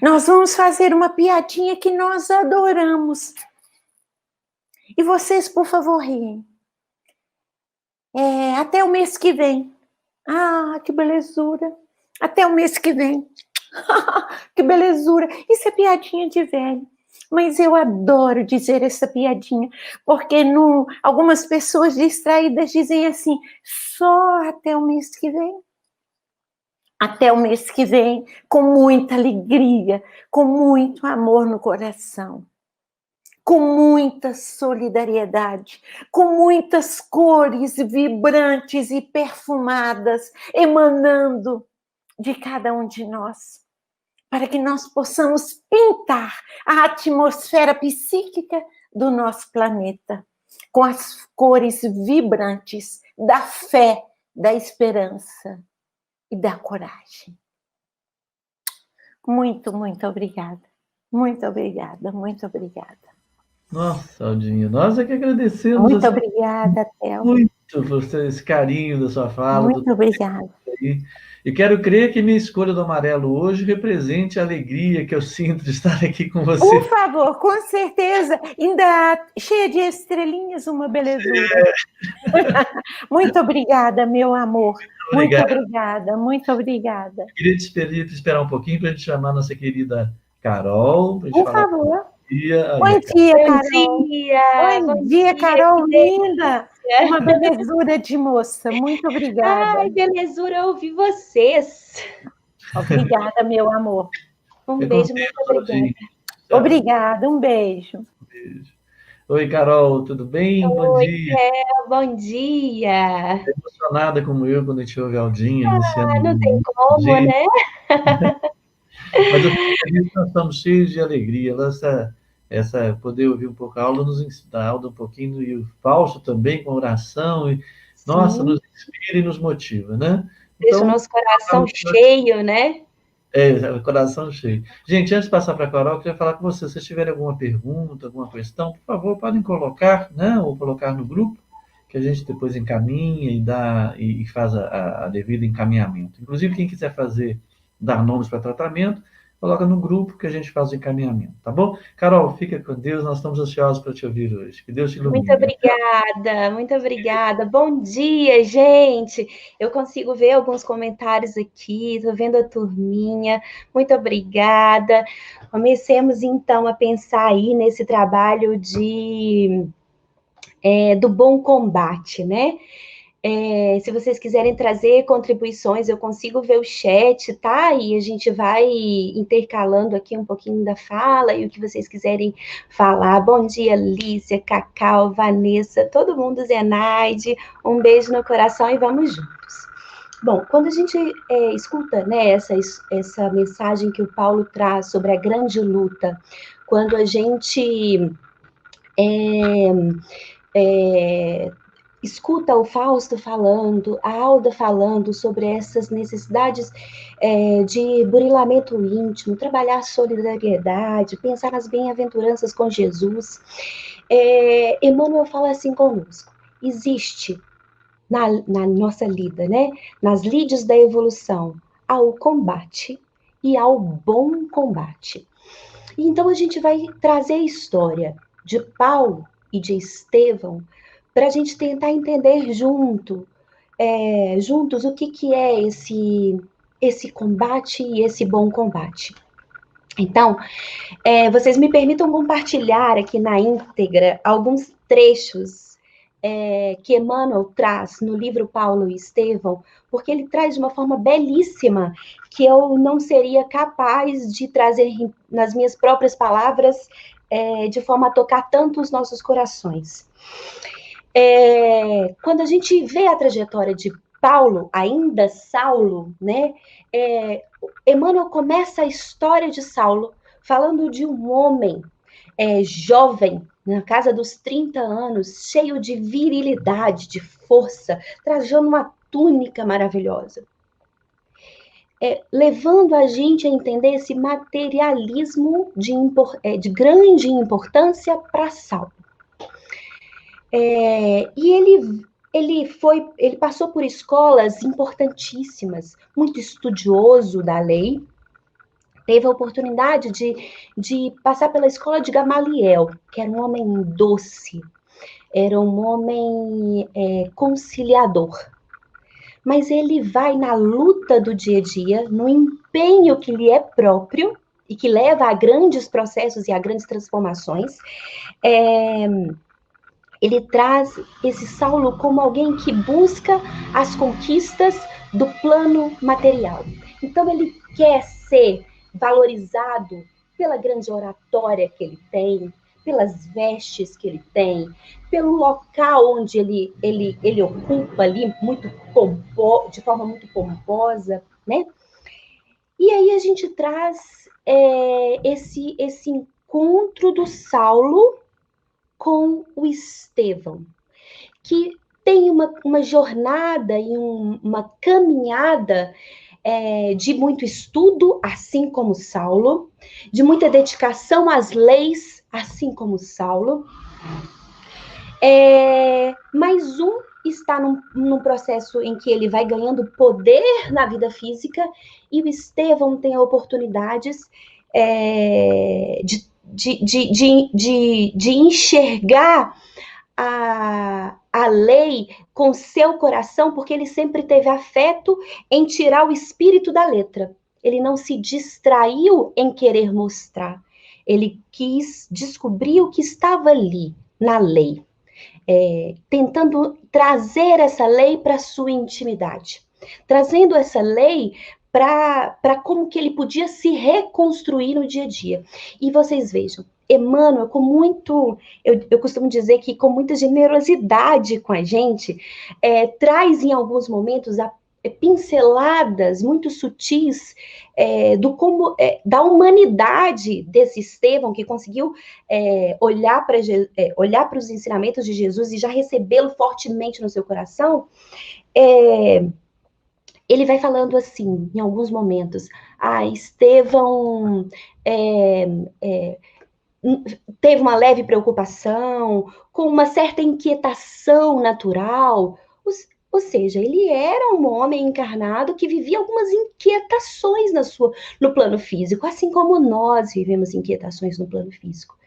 Nós vamos fazer uma piadinha que nós adoramos. E vocês, por favor, riem. Até o mês que vem. Ah, que belezura. Até o mês que vem. Que belezura. Isso é piadinha de velho. Mas eu adoro dizer essa piadinha, porque algumas pessoas distraídas dizem assim, só até o mês que vem. Até o mês que vem, com muita alegria, com muito amor no coração. Com muita solidariedade, com muitas cores vibrantes e perfumadas emanando de cada um de nós, para que nós possamos pintar a atmosfera psíquica do nosso planeta com as cores vibrantes da fé, da esperança e da coragem. Muito, muito obrigada. Muito obrigada, muito obrigada. Nossa, Aldinha, nós é que agradecemos. Muito obrigada, Thelma. Muito por esse carinho da sua fala. Muito obrigada. E quero crer que minha escolha do amarelo hoje represente a alegria que eu sinto de estar aqui com você. Por favor, com certeza. Ainda cheia de estrelinhas, uma belezura. Muito obrigada, meu amor. Muito obrigada, muito obrigada. Eu queria te esperar um pouquinho para a gente chamar a nossa querida Carol. Por favor. Bom dia, Carol. Bom dia, Carol, linda. Uma belezura de moça. Muito obrigada. Ai, belezura ouvir vocês. Obrigada, meu amor. Um beijo, muito obrigada. Obrigada, um beijo. Oi, Carol, tudo bem? Oi, bom dia. Bom dia. Emocionada como eu quando a gente ouve a Aldinha iniciando. Não tem como, né? Mas eu fico feliz que nós estamos cheios de alegria. Poder ouvir um pouco a aula, a aula um pouquinho, e o Fausto também com oração, e, nossa, Sim, nos inspira e nos motiva, né? deixa o Então, nosso coração cheio, né? o coração cheio. Gente, antes de passar para a Carol, eu queria falar com vocês. Se vocês tiverem alguma pergunta, alguma questão, por favor, podem colocar, né? Ou colocar no grupo, que a gente depois encaminha e faz a devida encaminhamento. Inclusive, quem quiser dar nomes para tratamento, coloca no grupo que a gente faz o encaminhamento, tá bom? Carol, fica com Deus, nós estamos ansiosos para te ouvir hoje. Que Deus te Muito ilumine. obrigada, muito obrigada. Bom dia, gente. Eu consigo ver alguns comentários aqui, estou vendo a turminha. Muito obrigada. Comecemos então a pensar aí nesse trabalho do bom combate, né? Se vocês quiserem trazer contribuições, eu consigo ver o chat, tá? E a gente vai intercalando aqui um pouquinho da fala e o que vocês quiserem falar. Bom dia, Lícia, Cacau, Vanessa, todo mundo, Zenaide. Um beijo no coração e vamos juntos. Bom, quando a gente escuta, né, essa mensagem que o Paulo traz sobre a grande luta, quando a gente escuta o Fausto falando, a Alda falando sobre essas necessidades de burilamento íntimo, trabalhar a solidariedade, pensar nas bem-aventuranças com Jesus. Emmanuel fala assim conosco: existe na nossa lida, né, nas lides da evolução, ao combate e ao bom combate. E então a gente vai trazer a história de Paulo e de Estevão para a gente tentar entender juntos o que é esse combate e esse bom combate. Então, vocês me permitam compartilhar aqui na íntegra alguns trechos que Emmanuel traz no livro Paulo e Estevão, porque ele traz de uma forma belíssima que eu não seria capaz de trazer nas minhas próprias palavras de forma a tocar tanto os nossos corações. Quando a gente vê a trajetória de Paulo, ainda Saulo, né? Emmanuel começa a história de Saulo falando de um homem jovem, na casa dos 30 anos, cheio de virilidade, de força, trajando uma túnica maravilhosa. Levando a gente a entender esse materialismo de grande importância para Saulo. E ele passou por escolas importantíssimas, muito estudioso da lei, teve a oportunidade de passar pela escola de Gamaliel, que era um homem doce, era um homem conciliador. Mas ele vai na luta do dia a dia, no empenho que lhe é próprio e que leva a grandes processos e a grandes transformações. Ele traz esse Saulo como alguém que busca as conquistas do plano material. Então, ele quer ser valorizado pela grande oratória que ele tem, pelas vestes que ele tem, pelo local onde ele ocupa ali, de forma muito pomposa, né? E aí a gente traz esse encontro do Saulo com o Estevão, que tem uma jornada e uma caminhada de muito estudo, assim como Saulo, de muita dedicação às leis, assim como Saulo. Mas um está num processo em que ele vai ganhando poder na vida física, e o Estevão tem oportunidades de enxergar a lei com seu coração, porque ele sempre teve afeto em tirar o espírito da letra. Ele não se distraiu em querer mostrar. Ele quis descobrir o que estava ali na lei, tentando trazer essa lei para a sua intimidade, trazendo essa lei para como que ele podia se reconstruir no dia a dia. E vocês vejam, Emmanuel, eu costumo dizer que com muita generosidade com a gente, traz em alguns momentos pinceladas muito sutis da humanidade desse Estevão, que conseguiu olhar para os ensinamentos de Jesus e já recebê-lo fortemente no seu coração. Ele vai falando assim, em alguns momentos, Estevão teve uma leve preocupação, com uma certa inquietação natural. Ou seja, ele era um homem encarnado que vivia algumas inquietações no plano físico, assim como nós vivemos inquietações no plano físico.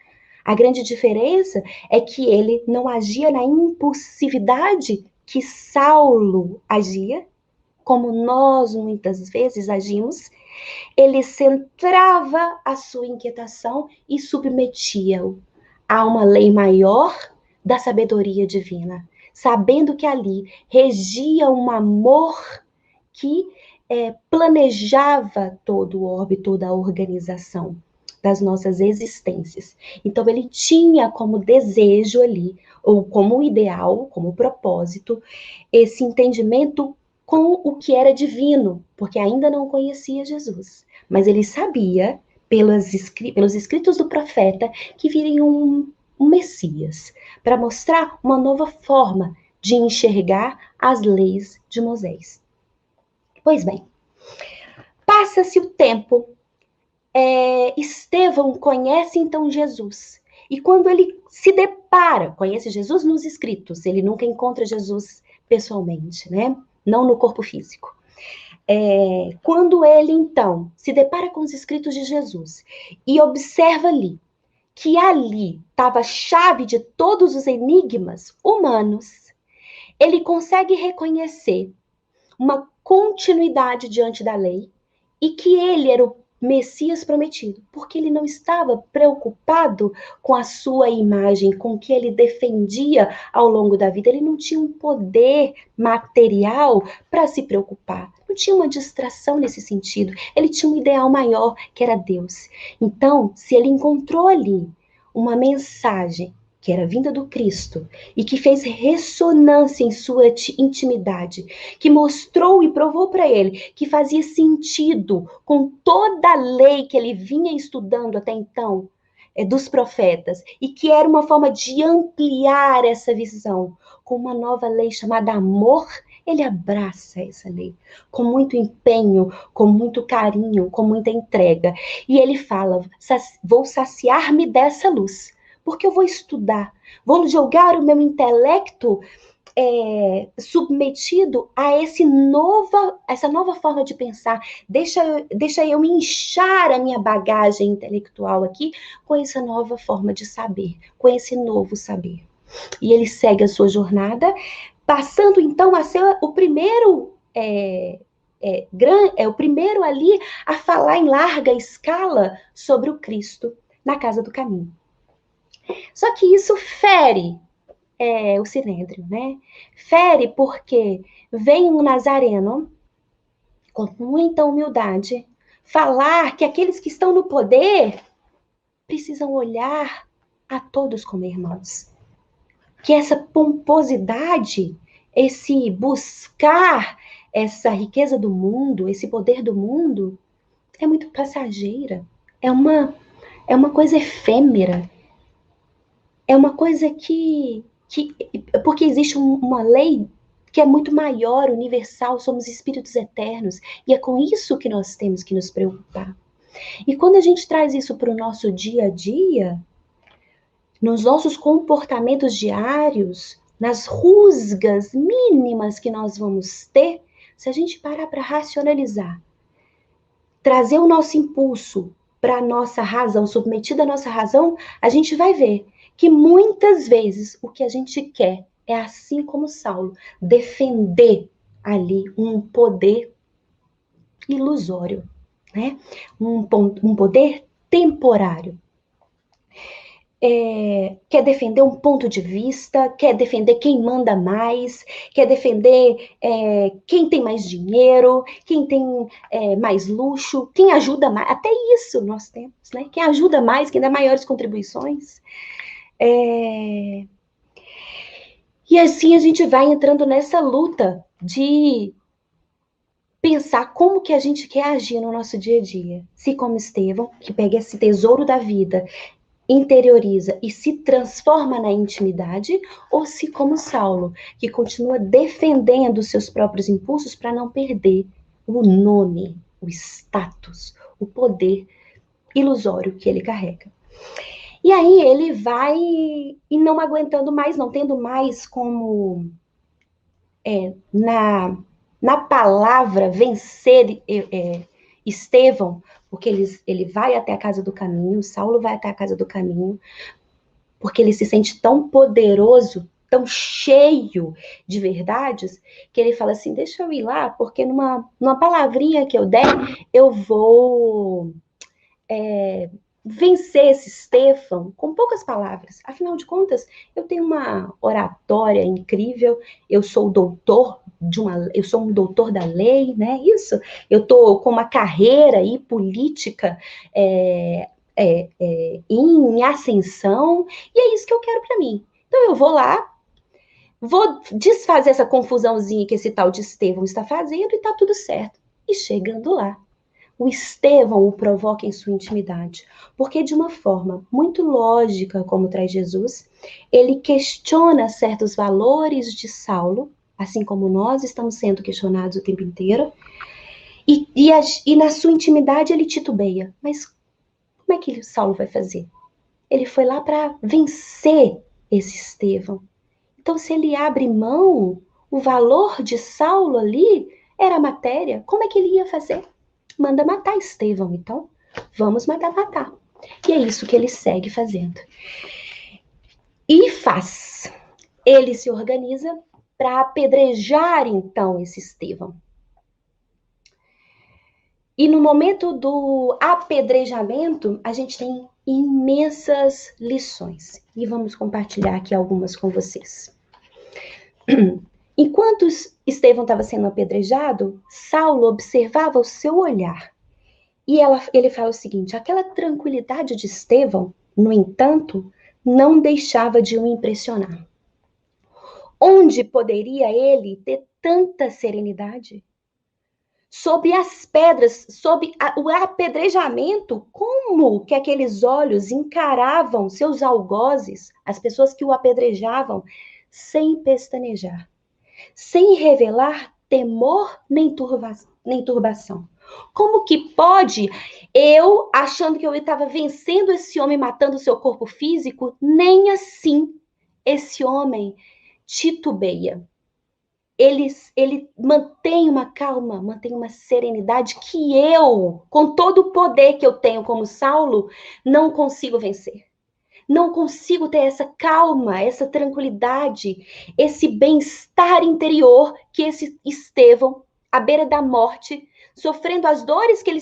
A grande diferença é que ele não agia na impulsividade que Saulo agia, como nós muitas vezes agimos. Ele centrava a sua inquietação e submetia-o a uma lei maior da sabedoria divina, sabendo que ali regia um amor que planejava todo o orbe, toda a organização das nossas existências. Então ele tinha como desejo ali, ou como ideal, como propósito, esse entendimento com o que era divino, porque ainda não conhecia Jesus, mas ele sabia, pelos escritos do profeta, que viria um Messias, para mostrar uma nova forma de enxergar as leis de Moisés. Pois bem, passa-se o tempo, Estevão conhece então Jesus, e quando ele se depara, conhece Jesus nos escritos, ele nunca encontra Jesus pessoalmente, né? Não no corpo físico. Quando ele, então, se depara com os escritos de Jesus e observa ali que ali estava a chave de todos os enigmas humanos, ele consegue reconhecer uma continuidade diante da lei e que ele era o Messias prometido, porque ele não estava preocupado com a sua imagem, com o que ele defendia ao longo da vida. Ele não tinha um poder material para se preocupar. Não tinha uma distração nesse sentido. Ele tinha um ideal maior, que era Deus. Então, se ele encontrou ali uma mensagem que era vinda do Cristo, e que fez ressonância em sua intimidade, que mostrou e provou para ele que fazia sentido com toda a lei que ele vinha estudando até então, dos profetas, e que era uma forma de ampliar essa visão com uma nova lei chamada amor. Ele abraça essa lei com muito empenho, com muito carinho, com muita entrega. E ele fala: vou saciar-me dessa luz, porque eu vou estudar, vou jogar o meu intelecto submetido a essa nova forma de pensar. Deixa eu inchar a minha bagagem intelectual aqui com essa nova forma de saber, com esse novo saber. E ele segue a sua jornada, passando então a ser o primeiro o primeiro ali a falar em larga escala sobre o Cristo na Casa do Caminho. Só que isso fere o Sinédrio, né? Fere porque vem um nazareno, com muita humildade, falar que aqueles que estão no poder precisam olhar a todos como irmãos. Que essa pomposidade, esse buscar essa riqueza do mundo, esse poder do mundo, é muito passageira. É uma coisa efêmera. É uma coisa porque existe uma lei que é muito maior, universal, somos espíritos eternos, e é com isso que nós temos que nos preocupar. E quando a gente traz isso para o nosso dia a dia, nos nossos comportamentos diários, nas rusgas mínimas que nós vamos ter, se a gente parar para racionalizar, trazer o nosso impulso para a nossa razão, submetido à nossa razão, a gente vai ver que muitas vezes o que a gente quer é, assim como Saulo, defender ali um poder ilusório, né? Um poder temporário. Quer defender um ponto de vista, quer defender quem manda mais, quer defender quem tem mais dinheiro, quem tem mais luxo, quem ajuda mais. Até isso nós temos, né? Quem ajuda mais, quem dá maiores contribuições. E assim a gente vai entrando nessa luta de pensar como que a gente quer agir no nosso dia a dia. Se como Estevão, que pega esse tesouro da vida, interioriza e se transforma na intimidade, ou se como Saulo, que continua defendendo os seus próprios impulsos para não perder o nome, o status, o poder ilusório que ele carrega. E aí ele vai e não aguentando mais, não tendo mais como na palavra vencer Estevão, porque ele vai até a casa do caminho, Saulo vai até a casa do caminho, porque ele se sente tão poderoso, tão cheio de verdades, que ele fala assim, deixa eu ir lá, porque numa palavrinha que eu der, eu vou vencer esse Estevão com poucas palavras. Afinal de contas, eu tenho uma oratória incrível, eu sou eu sou um doutor da lei, né? Isso. Eu estou com uma carreira aí política em ascensão, e é isso que eu quero para mim. Então eu vou lá, vou desfazer essa confusãozinha que esse tal de Estevão está fazendo e tá tudo certo. E chegando lá, o Estevão o provoca em sua intimidade, porque de uma forma muito lógica, como traz Jesus, ele questiona certos valores de Saulo, assim como nós estamos sendo questionados o tempo inteiro, e na sua intimidade ele titubeia. Mas como é que Saulo vai fazer? Ele foi lá para vencer esse Estevão. Então, se ele abre mão, o valor de Saulo ali era a matéria, como é que ele ia fazer? Manda matar Estevão, então vamos matar. E é isso que ele segue fazendo. E faz. Ele se organiza para apedrejar, então, esse Estevão. E no momento do apedrejamento, a gente tem imensas lições. E vamos compartilhar aqui algumas com vocês. Enquanto Estevão estava sendo apedrejado, Saulo observava o seu olhar. E ele fala o seguinte, aquela tranquilidade de Estevão, no entanto, não deixava de o impressionar. Onde poderia ele ter tanta serenidade? Sob as pedras, sob o apedrejamento, como que aqueles olhos encaravam seus algozes, as pessoas que o apedrejavam, sem pestanejar, sem revelar temor nem turbação? Como que pode eu, achando que eu estava vencendo esse homem, matando o seu corpo físico, nem assim esse homem titubeia? Ele mantém uma calma, mantém uma serenidade que eu, com todo o poder que eu tenho como Saulo, não consigo vencer. Não consigo ter essa calma, essa tranquilidade, esse bem-estar interior que esse Estevão, à beira da morte, sofrendo as dores que ele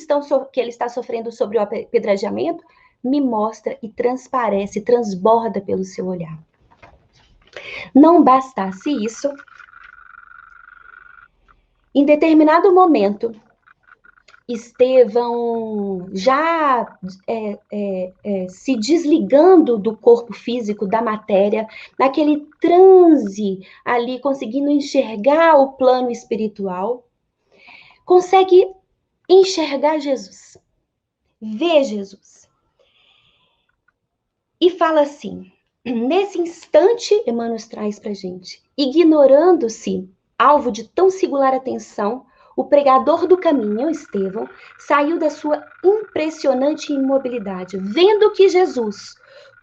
está sofrendo sobre o apedrejamento, me mostra e transparece, transborda pelo seu olhar. Não bastasse isso, em determinado momento, Estevão, já se desligando do corpo físico, da matéria, naquele transe ali, conseguindo enxergar o plano espiritual, consegue enxergar Jesus, ver Jesus. E fala assim, nesse instante, Emmanuel traz para a gente, ignorando-se, alvo de tão singular atenção, o pregador do caminho, Estevão, saiu da sua impressionante imobilidade, vendo que Jesus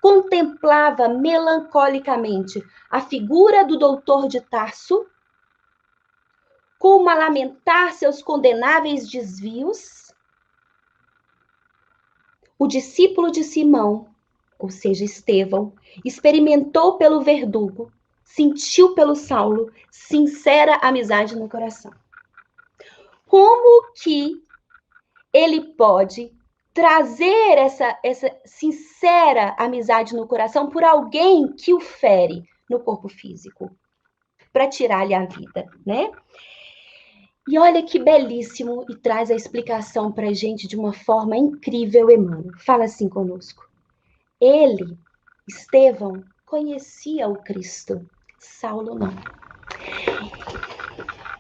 contemplava melancolicamente a figura do doutor de Tarso, como a lamentar seus condenáveis desvios. O discípulo de Simão, ou seja, Estevão, experimentou pelo verdugo, sentiu pelo Saulo, sincera amizade no coração. Como que ele pode trazer essa sincera amizade no coração por alguém que o fere no corpo físico, para tirar-lhe a vida, né? E olha que belíssimo, e traz a explicação para a gente de uma forma incrível, Emmanuel. Fala assim conosco. Ele, Estevão, conhecia o Cristo, Saulo não.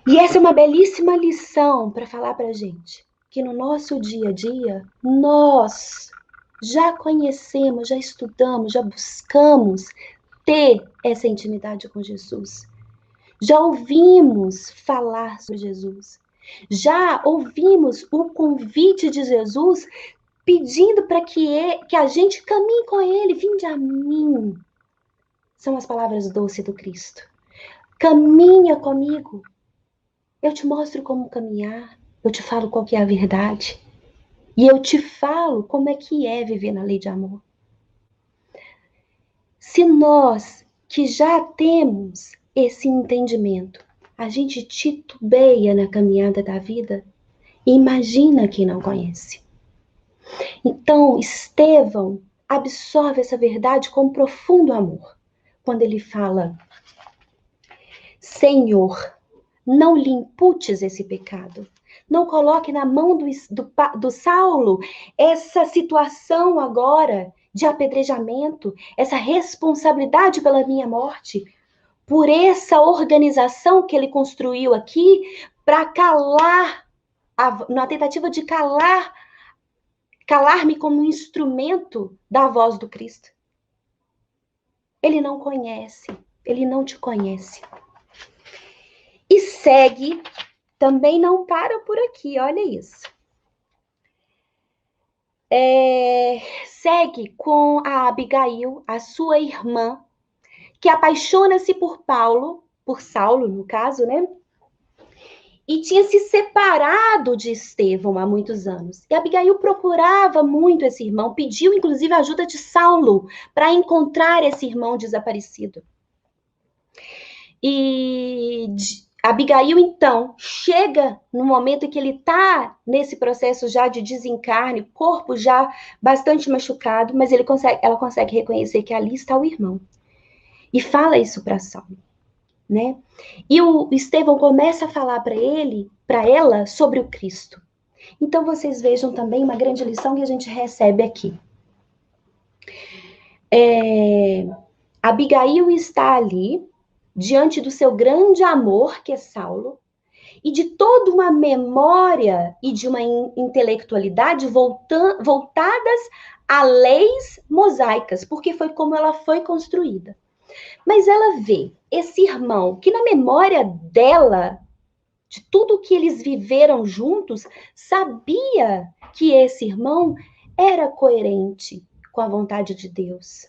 E essa é uma belíssima lição para falar para a gente, que no nosso dia a dia, nós já conhecemos, já estudamos, já buscamos ter essa intimidade com Jesus. Já ouvimos falar sobre Jesus. Já ouvimos o convite de Jesus pedindo para que a gente caminhe com ele. Vinde a mim. São as palavras doces do Cristo. Caminha comigo. Eu te mostro como caminhar. Eu te falo qual que é a verdade. E eu te falo como é que é viver na lei de amor. Se nós que já temos esse entendimento, a gente titubeia na caminhada da vida, imagina quem não conhece. Então, Estevão absorve essa verdade com profundo amor. Quando ele fala, Senhor, não lhe imputes esse pecado. Não coloque na mão do Saulo essa situação agora de apedrejamento, essa responsabilidade pela minha morte, por essa organização que ele construiu aqui para calar, na tentativa de calar-me como um instrumento da voz do Cristo. Ele não conhece, ele não te conhece. E segue, também não para por aqui, olha isso. Segue com a Abigail, a sua irmã, que apaixona-se por Saulo, no caso, né? E tinha se separado de Estevão há muitos anos. E Abigail procurava muito esse irmão, pediu inclusive a ajuda de Saulo para encontrar esse irmão desaparecido. E Abigail, então, chega no momento em que ele está nesse processo já de desencarne, corpo já bastante machucado, mas ela consegue reconhecer que ali está o irmão. E fala isso para Saulo, né? E o Estevão começa a falar para ela, sobre o Cristo. Então, vocês vejam também uma grande lição que a gente recebe aqui. Abigail está ali, diante do seu grande amor, que é Saulo, e de toda uma memória e de uma intelectualidade voltadas a leis mosaicas, porque foi como ela foi construída. Mas ela vê esse irmão, que na memória dela, de tudo que eles viveram juntos, sabia que esse irmão era coerente com a vontade de Deus.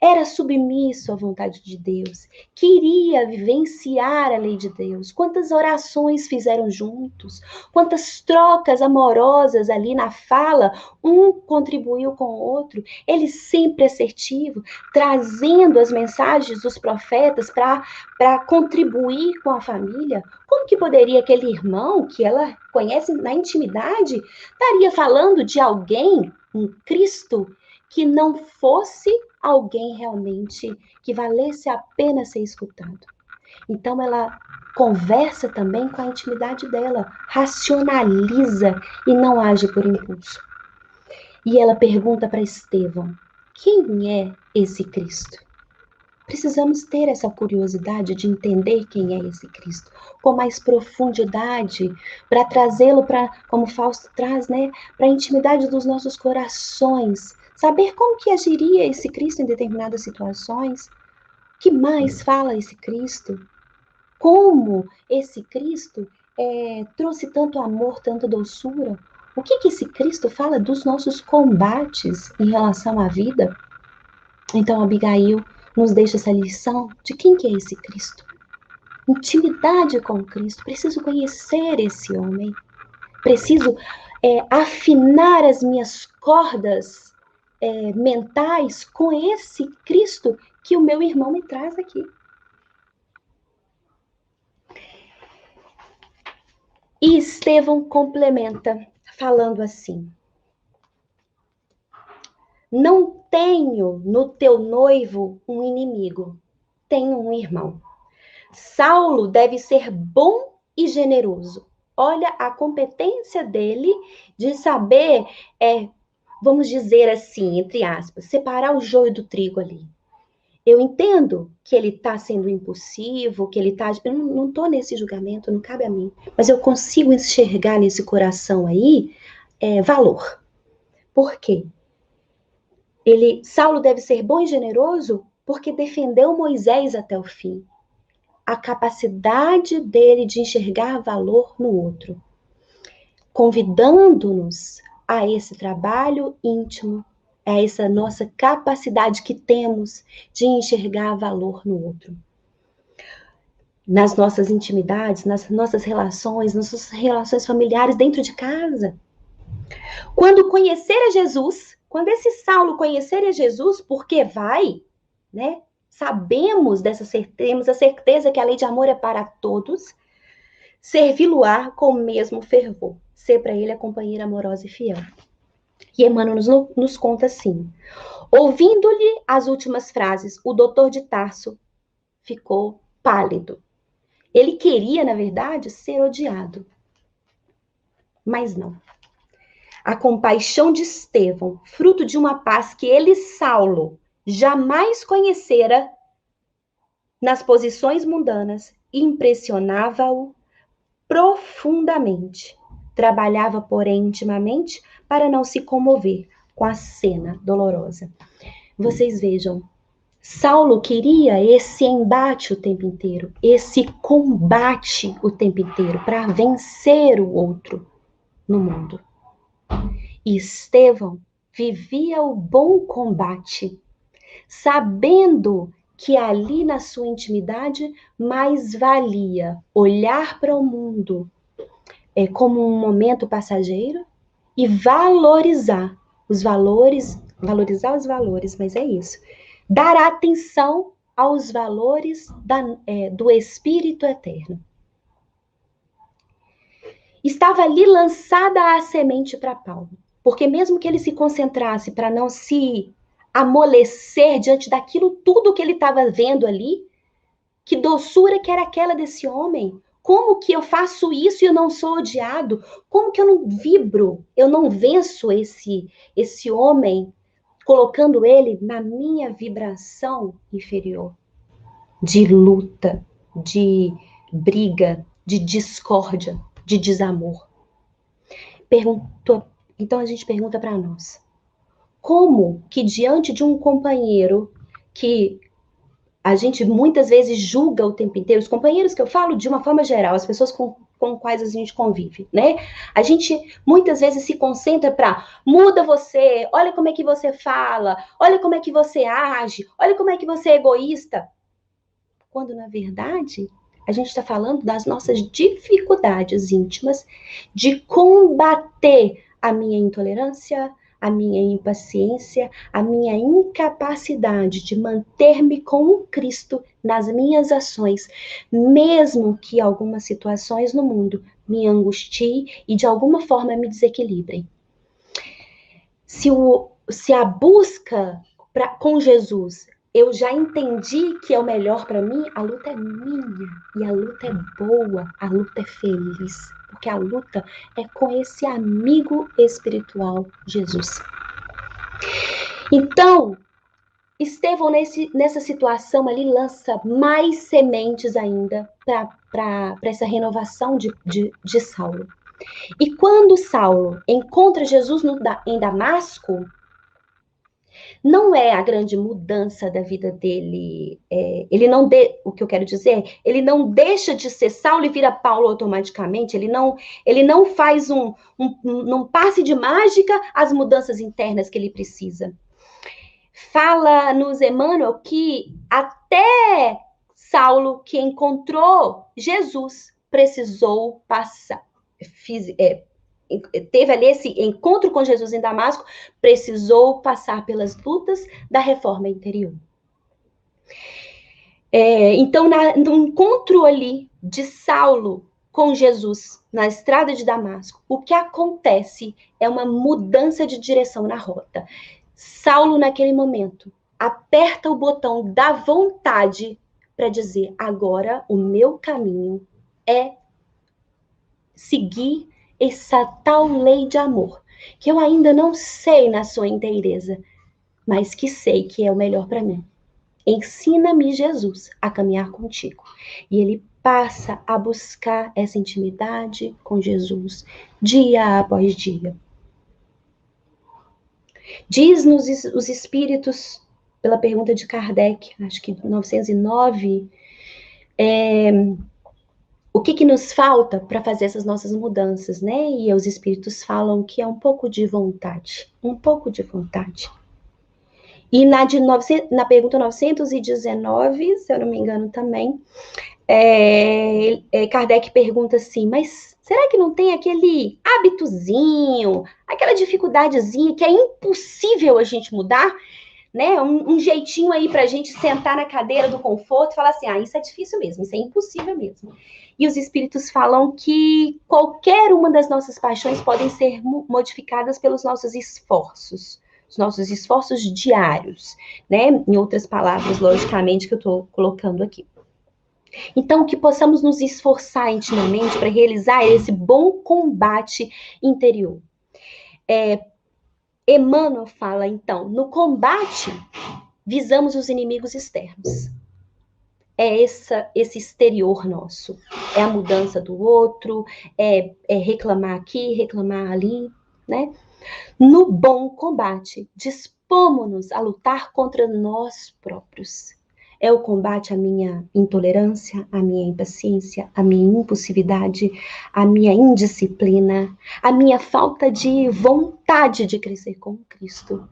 Era submisso à vontade de Deus, queria vivenciar a lei de Deus. Quantas orações fizeram juntos, quantas trocas amorosas ali na fala, um contribuiu com o outro, ele sempre assertivo, trazendo as mensagens dos profetas para contribuir com a família. Como que poderia aquele irmão, que ela conhece na intimidade, estaria falando de alguém, um Cristo, que não fosse alguém realmente que valesse a pena ser escutado? Então ela conversa também com a intimidade dela, racionaliza e não age por impulso. E ela pergunta para Estevão, quem é esse Cristo? Precisamos ter essa curiosidade de entender quem é esse Cristo, com mais profundidade, para trazê-lo para, como Fausto traz, né, para a intimidade dos nossos corações. Saber como que agiria esse Cristo em determinadas situações. O que mais fala esse Cristo? Como esse Cristo trouxe tanto amor, tanta doçura? O que esse Cristo fala dos nossos combates em relação à vida? Então, Abigail nos deixa essa lição de quem que é esse Cristo. Intimidade com Cristo. Preciso conhecer esse homem. Preciso afinar as minhas cordas mentais com esse Cristo que o meu irmão me traz aqui. E Estevão complementa falando assim: não tenho no teu noivo um inimigo, tenho um irmão. Saulo deve ser bom e generoso. Olha a competência dele de saber, vamos dizer assim, entre aspas, separar o joio do trigo ali. Eu entendo que ele está sendo impulsivo, que ele está... Eu não estou nesse julgamento, não cabe a mim. Mas eu consigo enxergar nesse coração aí valor. Por quê? Saulo deve ser bom e generoso porque defendeu Moisés até o fim. A capacidade dele de enxergar valor no outro, convidando-nos a esse trabalho íntimo, a essa nossa capacidade que temos de enxergar valor no outro. Nas nossas intimidades, nas nossas relações familiares dentro de casa. Quando conhecer a Jesus, quando esse Saulo conhecer a Jesus, porque vai, né? Sabemos temos a certeza que a lei de amor é para todos, servi-lo-á com o mesmo fervor, ser para ele a companheira amorosa e fiel. E Emmanuel nos conta assim: ouvindo-lhe as últimas frases, o doutor de Tarso ficou pálido. Ele queria, na verdade, ser odiado. Mas não. A compaixão de Estevão, fruto de uma paz que ele, Saulo, jamais conhecera nas posições mundanas, impressionava-o profundamente. Trabalhava, porém, intimamente para não se comover com a cena dolorosa. Vocês vejam, Saulo queria esse embate o tempo inteiro, esse combate o tempo inteiro, para vencer o outro no mundo. E Estevão vivia o bom combate, sabendo que ali na sua intimidade mais valia olhar para o mundo como um momento passageiro e valorizar os valores, mas é isso. Dar atenção aos valores do Espírito Eterno. Estava ali lançada a semente para Paulo, porque mesmo que ele se concentrasse para não se amolecer diante daquilo tudo que ele estava vendo ali, que doçura que era aquela desse homem, como que eu faço isso e eu não sou odiado? Como que eu não vibro, eu não venço esse homem, colocando ele na minha vibração inferior? De luta, de briga, de discórdia, de desamor. Então a gente pergunta para nós, como que diante de um companheiro que a gente muitas vezes julga o tempo inteiro, os companheiros que eu falo de uma forma geral, as pessoas com quais a gente convive, né? A gente muitas vezes se concentra para muda você, olha como é que você fala, olha como é que você age, olha como é que você é egoísta. Quando, na verdade, a gente está falando das nossas dificuldades íntimas de combater a minha intolerância, a minha impaciência, a minha incapacidade de manter-me com o Cristo nas minhas ações, mesmo que algumas situações no mundo me angustiem e de alguma forma me desequilibrem. Se a busca com Jesus eu já entendi que é o melhor para mim, a luta é minha, e a luta é boa, a luta é feliz, porque a luta é com esse amigo espiritual, Jesus. Então, Estevão, nessa situação ali, lança mais sementes ainda para essa renovação de Saulo. E quando Saulo encontra Jesus em Damasco, não é a grande mudança da vida dele. O que eu quero dizer, ele não deixa de ser Saulo e vira Paulo automaticamente. Ele não faz um passe de mágica as mudanças internas que ele precisa. Fala-nos Emmanuel que até Saulo, que encontrou Jesus, precisou passar, teve ali esse encontro com Jesus em Damasco, precisou passar pelas lutas da reforma interior. Então, no encontro ali de Saulo com Jesus na estrada de Damasco, o que acontece é uma mudança de direção na rota. Saulo, naquele momento, aperta o botão da vontade para dizer: agora o meu caminho é seguir essa tal lei de amor, que eu ainda não sei na sua inteireza, mas que sei que é o melhor para mim. Ensina-me, Jesus, a caminhar contigo. E ele passa a buscar essa intimidade com Jesus, dia após dia. Diz-nos os Espíritos, pela pergunta de Kardec, acho que 909, o que nos falta para fazer essas nossas mudanças, né? E os Espíritos falam que é um pouco de vontade, um pouco de vontade. E na pergunta 919, se eu não me engano também, Kardec pergunta assim, mas será que não tem aquele hábitozinho, aquela dificuldadezinha que é impossível a gente mudar? Né? Um jeitinho aí para a gente sentar na cadeira do conforto e falar assim, isso é difícil mesmo, isso é impossível mesmo. E os Espíritos falam que qualquer uma das nossas paixões podem ser modificadas pelos nossos esforços, os nossos esforços diários, né? Em outras palavras, logicamente, que eu estou colocando aqui. Então, que possamos nos esforçar intimamente para realizar esse bom combate interior. Emmanuel fala, então, no combate, visamos os inimigos externos. É esse exterior nosso. É a mudança do outro, é reclamar aqui, reclamar ali, né? No bom combate, dispomos-nos a lutar contra nós próprios. É o combate à minha intolerância, à minha impaciência, à minha impulsividade, à minha indisciplina, à minha falta de vontade de crescer com Cristo.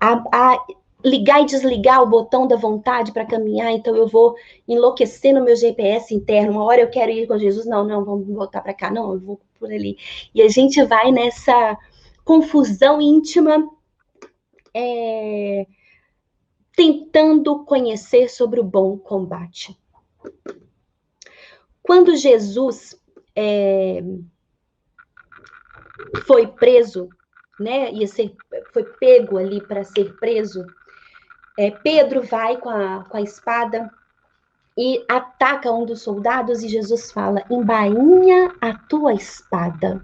A ligar e desligar o botão da vontade para caminhar, então eu vou enlouquecer no meu GPS interno. Uma hora eu quero ir com Jesus, não, vamos voltar para cá, não, eu vou por ali. E a gente vai nessa confusão íntima, tentando conhecer sobre o bom combate. Quando Jesus foi preso, né, foi pego ali para ser preso, Pedro vai com a espada e ataca um dos soldados e Jesus fala, embainha a tua espada.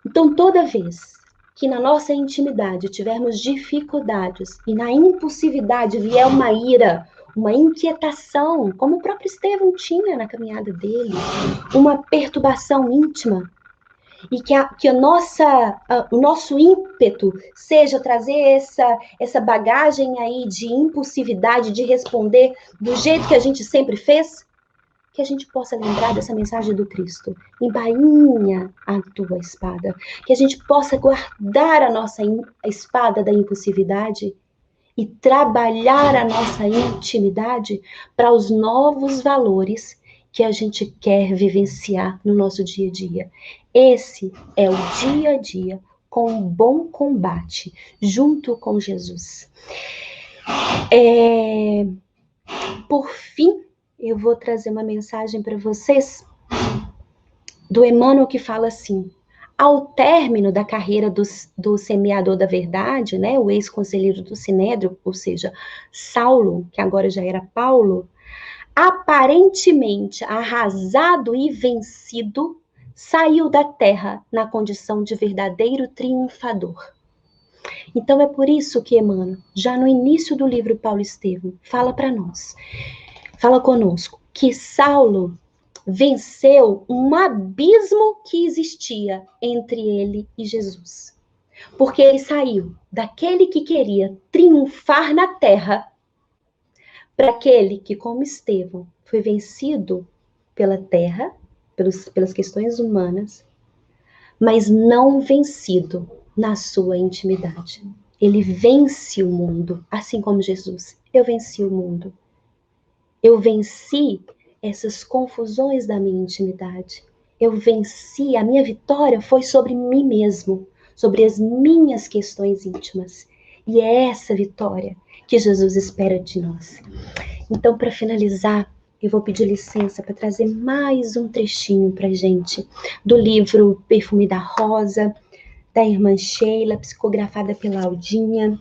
Então, toda vez que na nossa intimidade tivermos dificuldades e na impulsividade vier uma ira, uma inquietação, como o próprio Estevão tinha na caminhada dele, uma perturbação íntima, e que o nosso ímpeto seja trazer essa bagagem aí de impulsividade, de responder do jeito que a gente sempre fez, que a gente possa lembrar dessa mensagem do Cristo. Embainha a tua espada. Que a gente possa guardar a nossa espada da impulsividade e trabalhar a nossa intimidade para os novos valores que a gente quer vivenciar no nosso dia a dia. Esse é o dia a dia com um bom combate, junto com Jesus. Por fim, eu vou trazer uma mensagem para vocês do Emmanuel que fala assim, ao término da carreira do semeador da verdade, né, o ex-conselheiro do Sinédrio, ou seja, Saulo, que agora já era Paulo, aparentemente arrasado e vencido, saiu da terra na condição de verdadeiro triunfador. Então é por isso que Emmanuel, já no início do livro Paulo Estevão, fala para nós, fala conosco, que Saulo venceu um abismo que existia entre ele e Jesus. Porque ele saiu daquele que queria triunfar na terra para aquele que, como Estevão, foi vencido pela terra, pelas questões humanas, mas não vencido na sua intimidade. Ele vence o mundo, assim como Jesus. Eu venci o mundo. Eu venci essas confusões da minha intimidade. Eu venci, a minha vitória foi sobre mim mesmo, sobre as minhas questões íntimas. E é essa vitória que Jesus espera de nós. Então, para finalizar, eu vou pedir licença para trazer mais um trechinho para a gente do livro Perfume da Rosa, da irmã Sheila, psicografada pela Aldinha,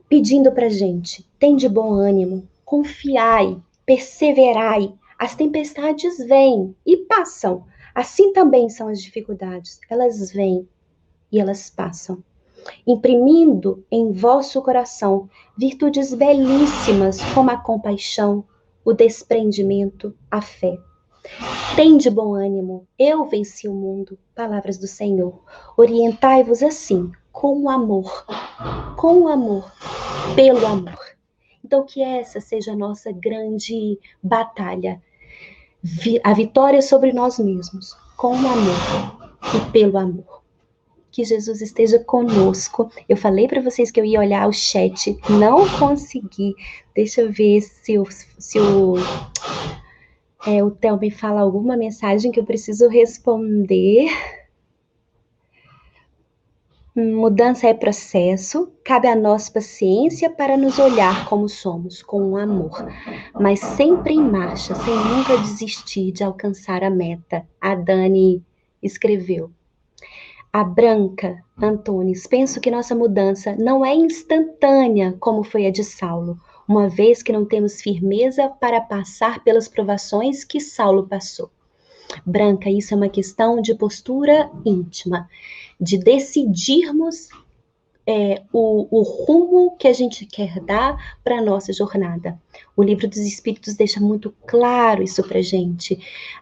pedindo para a gente, tem de bom ânimo, confiai, perseverai, as tempestades vêm e passam, assim também são as dificuldades, elas vêm e elas passam. imprimindo em vosso coração virtudes belíssimas como a compaixão, o desprendimento, a fé. Tende bom ânimo, eu venci o mundo. Palavras do Senhor. Orientai-vos assim, com o amor, pelo amor. Então, que essa seja a nossa grande batalha. A vitória sobre nós mesmos, com o amor e pelo amor. Que Jesus esteja conosco. Eu falei para vocês que eu ia olhar o chat, não consegui. Deixa eu ver se o Theo me fala alguma mensagem que eu preciso responder. Mudança é processo, cabe a nós paciência para nos olhar como somos, com amor, mas sempre em marcha, sem nunca desistir de alcançar a meta. A Dani escreveu. A Branca Antunes, penso que nossa mudança não é instantânea como foi a de Saulo, uma vez que não temos firmeza para passar pelas provações que Saulo passou. Branca, isso é uma questão de postura íntima, de decidirmos o rumo que a gente quer dar para a nossa jornada. O Livro dos Espíritos deixa muito claro isso para a gente.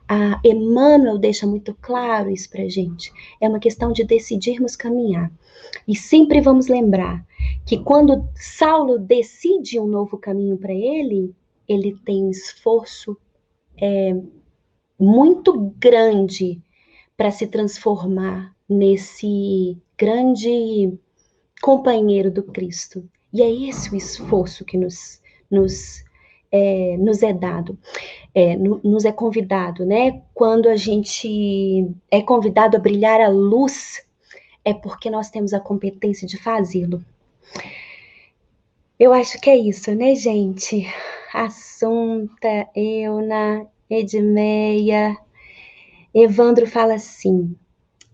A Emmanuel deixa muito claro isso para a gente. É uma questão de decidirmos caminhar. E sempre vamos lembrar que quando Saulo decide um novo caminho para ele tem um esforço muito grande para se transformar nesse grande companheiro do Cristo. E é esse o esforço que nos é dado, nos é convidado, né? Quando a gente é convidado a brilhar a luz, é porque nós temos a competência de fazê-lo. Eu acho que é isso, né, gente? Assunta, Euna, Edmeia, Evandro fala assim,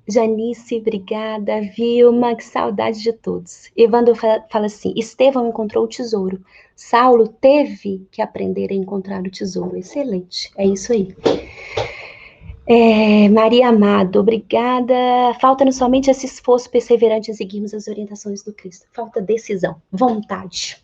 Janice, obrigada, Vilma, que saudade de todos. Evandro fala assim, Estevão encontrou o tesouro, Saulo teve que aprender a encontrar o tesouro. Excelente, é isso aí. Maria Amado, obrigada. Falta-nos somente esse esforço perseverante em seguirmos as orientações do Cristo. Falta decisão, vontade.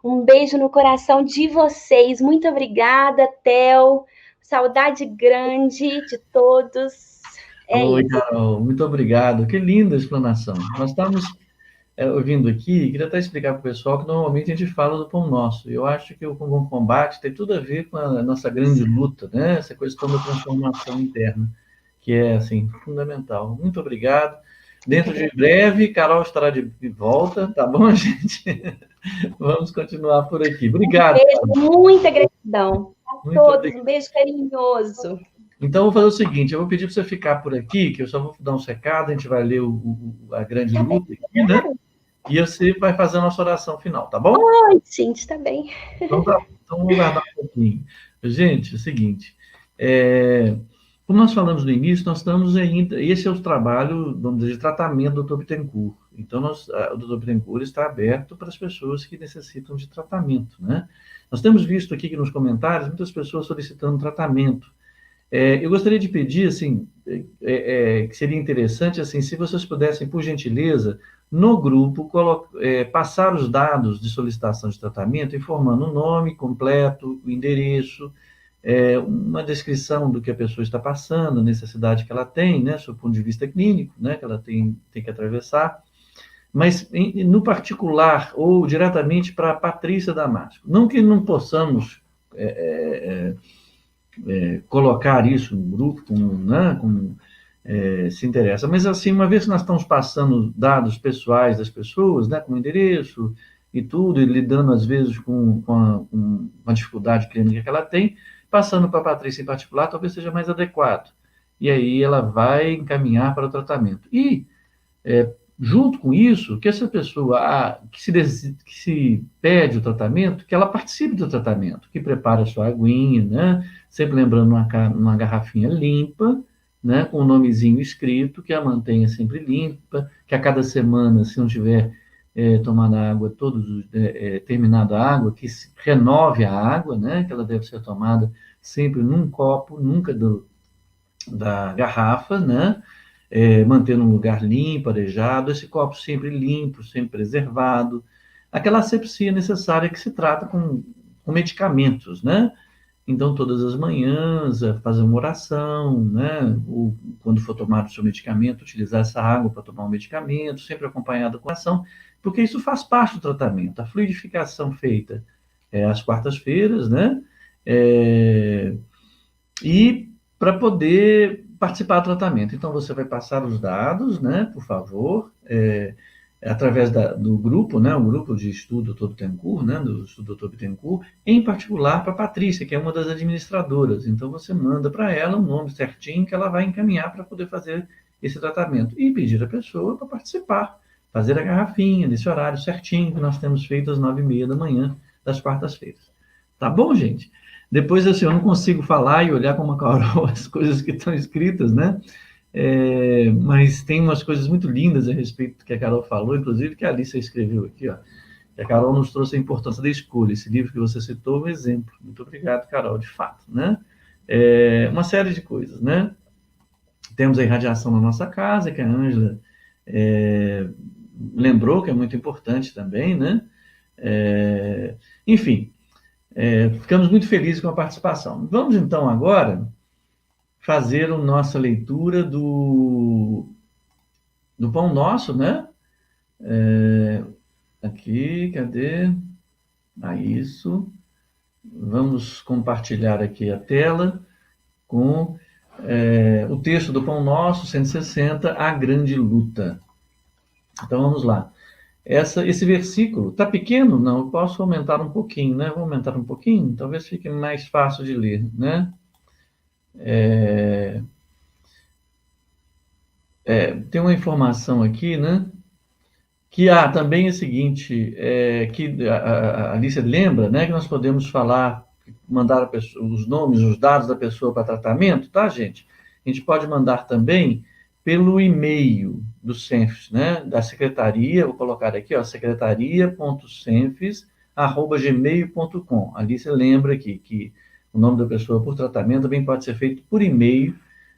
Um beijo no coração de vocês. Muito obrigada, Theo. Saudade grande de todos. Oi, Carol, muito obrigado. Que linda a explanação. Nós estamos ouvindo aqui, queria até explicar para o pessoal que normalmente a gente fala do Pão Nosso. Eu acho que o Bom Combate tem tudo a ver com a nossa grande luta, né? Essa questão da transformação interna, que é, assim, fundamental. Muito obrigado. Dentro de breve, Carol estará de volta, tá bom, gente? Vamos continuar por aqui. Obrigado. Um beijo, muita gratidão a Muito todos. obrigado. Um beijo carinhoso. Então, eu vou fazer o seguinte, eu vou pedir para você ficar por aqui, que eu só vou dar um recado, a gente vai ler a grande luta aqui, né? E você vai fazer a nossa oração final, tá bom? Oi, gente, tá bem. Então, vamos guardar um pouquinho. Gente, é o seguinte, como nós falamos no início, nós estamos ainda, esse é o trabalho, vamos dizer, de tratamento do Dr. Bittencourt. Então, o Dr. Bittencourt está aberto para as pessoas que necessitam de tratamento, né? Nós temos visto aqui que nos comentários muitas pessoas solicitando tratamento. Eu gostaria de pedir, assim, que seria interessante, assim, se vocês pudessem, por gentileza, no grupo, passar os dados de solicitação de tratamento, informando o nome completo, o endereço, uma descrição do que a pessoa está passando, a necessidade que ela tem, né, do ponto de vista clínico, né, que ela tem que atravessar, mas no particular, ou diretamente para a Patrícia Damasco. Não que não possamos colocar isso no grupo, como se interessa. Mas, assim, uma vez que nós estamos passando dados pessoais das pessoas, né, com endereço e tudo, e lidando, às vezes, com a dificuldade clínica que ela tem, passando para a Patrícia em particular, talvez seja mais adequado. E aí ela vai encaminhar para o tratamento. E, junto com isso, que essa pessoa que se pede o tratamento, que ela participe do tratamento, que prepare a sua aguinha, né? Sempre lembrando uma garrafinha limpa, né? Com o nomezinho escrito, que a mantenha sempre limpa, que a cada semana, se não tiver tomado a água, terminado a água, que renove a água, né? Que ela deve ser tomada sempre num copo, nunca da garrafa, né? manter num lugar limpo, arejado, esse copo sempre limpo, sempre preservado, aquela asepsia necessária que se trata com medicamentos, né? Então, todas as manhãs, fazer uma oração, né? Ou, quando for tomar o seu medicamento, utilizar essa água para tomar o medicamento, sempre acompanhado com oração, porque isso faz parte do tratamento. A fluidificação feita às quartas-feiras, né? E para poder participar do tratamento. Então, você vai passar os dados, né? Por favor, através do grupo, né, o grupo de estudo Dr. Bittencourt, né, do estudo Dr. Bittencourt, em particular para a Patrícia, que é uma das administradoras. Então, você manda para ela o nome certinho que ela vai encaminhar para poder fazer esse tratamento. E pedir a pessoa para participar, fazer a garrafinha nesse horário certinho que nós temos feito às 9h30 da manhã das quartas-feiras. Tá bom, gente? Depois, assim, eu não consigo falar e olhar como a Carol as coisas que estão escritas, né? Mas tem umas coisas muito lindas a respeito do que a Carol falou, inclusive que a Alice escreveu aqui, ó. E a Carol nos trouxe a importância da escolha. Esse livro que você citou é um exemplo. Muito obrigado, Carol, de fato, né? Uma série de coisas, né? Temos a irradiação na nossa casa, que a Ângela lembrou, que é muito importante também, né? Enfim, ficamos muito felizes com a participação. Vamos, então, agora fazer a nossa leitura do Pão Nosso, né? Aqui, cadê? Isso. Vamos compartilhar aqui a tela com o texto do Pão Nosso, 160, A Grande Luta. Então, vamos lá. Esse versículo, está pequeno? Não, eu posso aumentar um pouquinho, né? Vou aumentar um pouquinho, talvez fique mais fácil de ler, né? Tem uma informação aqui, né? Que também é o seguinte, que a Alice lembra, né? Que nós podemos mandar os nomes, os dados da pessoa para tratamento, tá, gente? A gente pode mandar também pelo e-mail do Cenfis, né? Da secretaria, vou colocar aqui, ó, secretaria.cenfis@gmail.com. A Alice lembra aqui que o nome da pessoa por tratamento também pode ser feito por e-mail,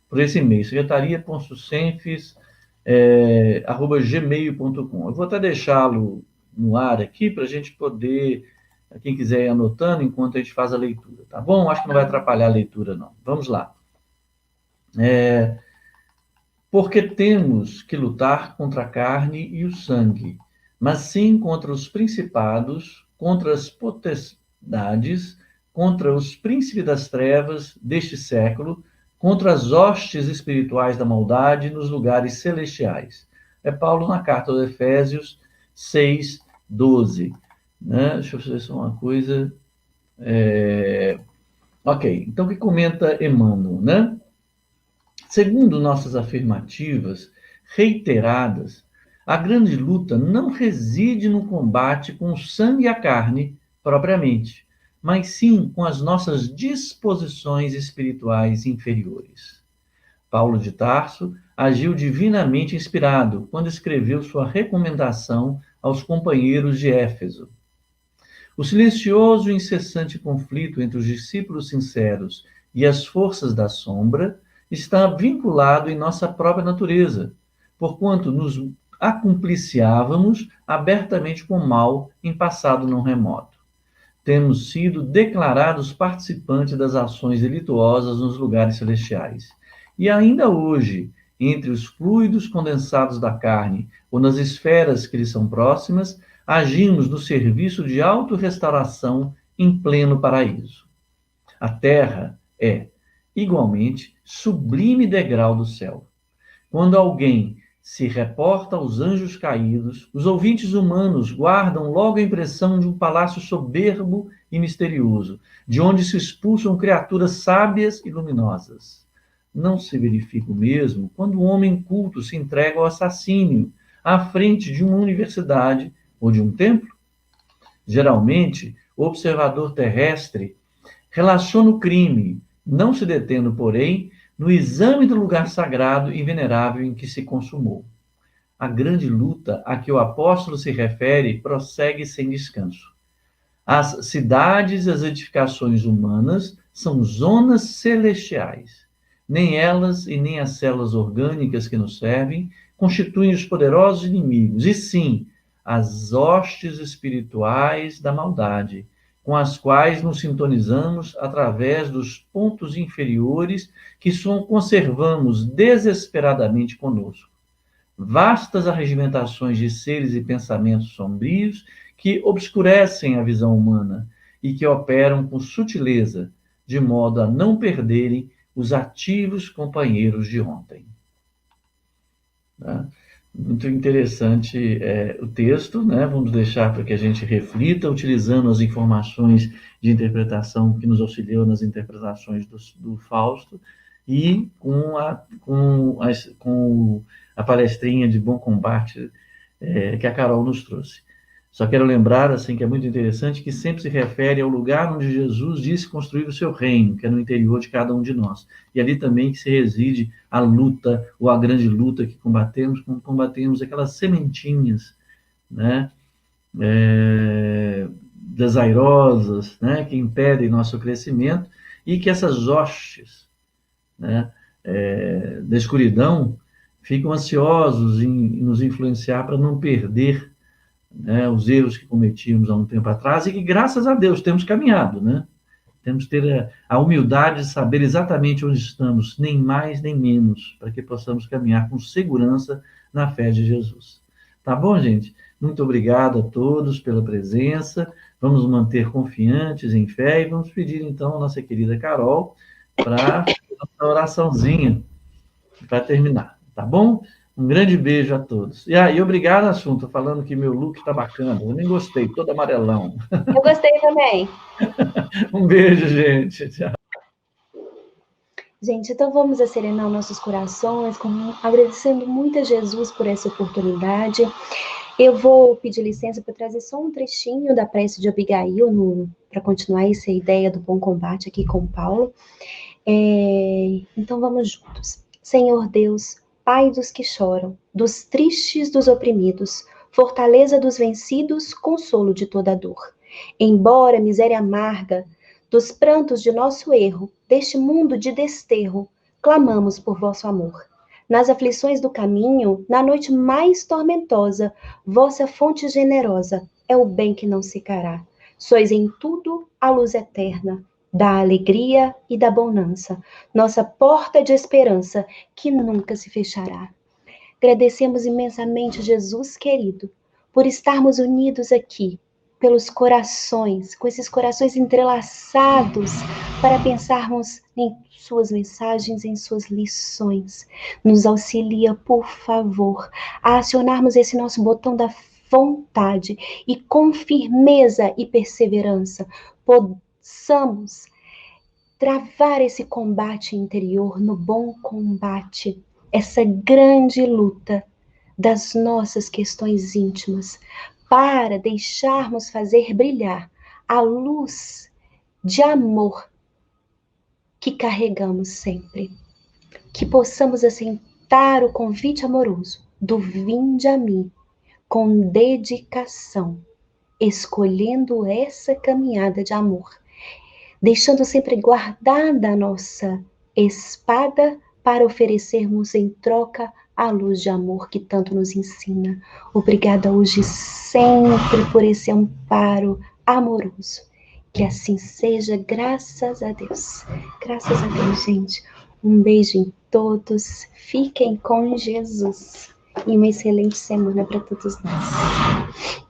por esse e-mail, secretaria.cenfis@gmail.com. Eu vou até deixá-lo no ar aqui para a gente poder, quem quiser ir anotando enquanto a gente faz a leitura, tá bom? Acho que não vai atrapalhar a leitura, não. Vamos lá. Porque temos que lutar contra a carne e o sangue, mas sim contra os principados, contra as potestades, contra os príncipes das trevas deste século, contra as hostes espirituais da maldade nos lugares celestiais. É Paulo na carta aos Efésios 6:12. Né? Deixa eu ver só uma coisa. Ok, então o que comenta Emmanuel, né? Segundo nossas afirmativas reiteradas, a grande luta não reside no combate com o sangue e a carne propriamente, mas sim com as nossas disposições espirituais inferiores. Paulo de Tarso agiu divinamente inspirado quando escreveu sua recomendação aos companheiros de Éfeso. O silencioso e incessante conflito entre os discípulos sinceros e as forças da sombra está vinculado em nossa própria natureza, porquanto nos acumpliciávamos abertamente com o mal em passado não remoto. Temos sido declarados participantes das ações delituosas nos lugares celestiais. E ainda hoje, entre os fluidos condensados da carne ou nas esferas que lhes são próximas, agimos no serviço de autorrestauração em pleno paraíso. A terra é, igualmente, sublime degrau do céu. Quando alguém se reporta aos anjos caídos, os ouvintes humanos guardam logo a impressão de um palácio soberbo e misterioso, de onde se expulsam criaturas sábias e luminosas. Não se verifica o mesmo quando o homem culto se entrega ao assassínio à frente de uma universidade ou de um templo. Geralmente, o observador terrestre relaciona o crime, não se detendo, porém, no exame do lugar sagrado e venerável em que se consumou. A grande luta a que o apóstolo se refere prossegue sem descanso. As cidades e as edificações humanas são zonas celestiais. Nem elas e nem as células orgânicas que nos servem constituem os poderosos inimigos, e sim as hostes espirituais da maldade, com as quais nos sintonizamos através dos pontos inferiores que conservamos desesperadamente conosco. Vastas arregimentações de seres e pensamentos sombrios que obscurecem a visão humana e que operam com sutileza, de modo a não perderem os ativos companheiros de ontem. Tá? Muito interessante o texto, né? Vamos deixar para que a gente reflita, utilizando as informações de interpretação que nos auxiliou nas interpretações do Fausto, e com a palestrinha de Bom Combate que a Carol nos trouxe. Só quero lembrar, assim, que é muito interessante, que sempre se refere ao lugar onde Jesus disse construir o seu reino, que é no interior de cada um de nós. E ali também que se reside a luta, ou a grande luta que combatemos, quando combatemos aquelas sementinhas, né, desairosas, né, que impedem nosso crescimento, e que essas hostes, né, da escuridão ficam ansiosos em nos influenciar para não perder, né, os erros que cometíamos há um tempo atrás, e que, graças a Deus, temos caminhado, né? Temos que ter a humildade de saber exatamente onde estamos, nem mais nem menos, para que possamos caminhar com segurança na fé de Jesus. Tá bom, gente? Muito obrigado a todos pela presença. Vamos nos manter confiantes em fé e vamos pedir, então, a nossa querida Carol para a oraçãozinha para terminar, tá bom? Um grande beijo a todos. E obrigado, Assunta, falando que meu look tá bacana. Eu nem gostei, todo amarelão. Eu gostei também. Um beijo, gente. Tchau. Gente, então vamos acerenar nossos corações, agradecendo muito a Jesus por essa oportunidade. Eu vou pedir licença para trazer só um trechinho da prece de Abigail, para continuar essa ideia do bom combate aqui com Paulo. Então vamos juntos. Senhor Deus, Pai dos que choram, dos tristes, dos oprimidos, fortaleza dos vencidos, consolo de toda dor. Embora miséria amarga, dos prantos de nosso erro, deste mundo de desterro, clamamos por vosso amor. Nas aflições do caminho, na noite mais tormentosa, vossa fonte generosa é o bem que não secará. Sois em tudo a luz eterna, da alegria e da bonança, nossa porta de esperança que nunca se fechará. Agradecemos imensamente, Jesus querido, por estarmos unidos aqui, pelos corações, com esses corações entrelaçados, para pensarmos em suas mensagens, em suas lições. Nos auxilia, por favor, a acionarmos esse nosso botão da vontade e com firmeza e perseverança possamos travar esse combate interior no bom combate, essa grande luta das nossas questões íntimas, para deixarmos fazer brilhar a luz de amor que carregamos sempre. Que possamos aceitar o convite amoroso do vinde a mim, com dedicação, escolhendo essa caminhada de amor, deixando sempre guardada a nossa espada para oferecermos em troca a luz de amor que tanto nos ensina. Obrigada hoje sempre por esse amparo amoroso. Que assim seja, graças a Deus. Graças a Deus, gente. Um beijo em todos. Fiquem com Jesus. E uma excelente semana para todos nós.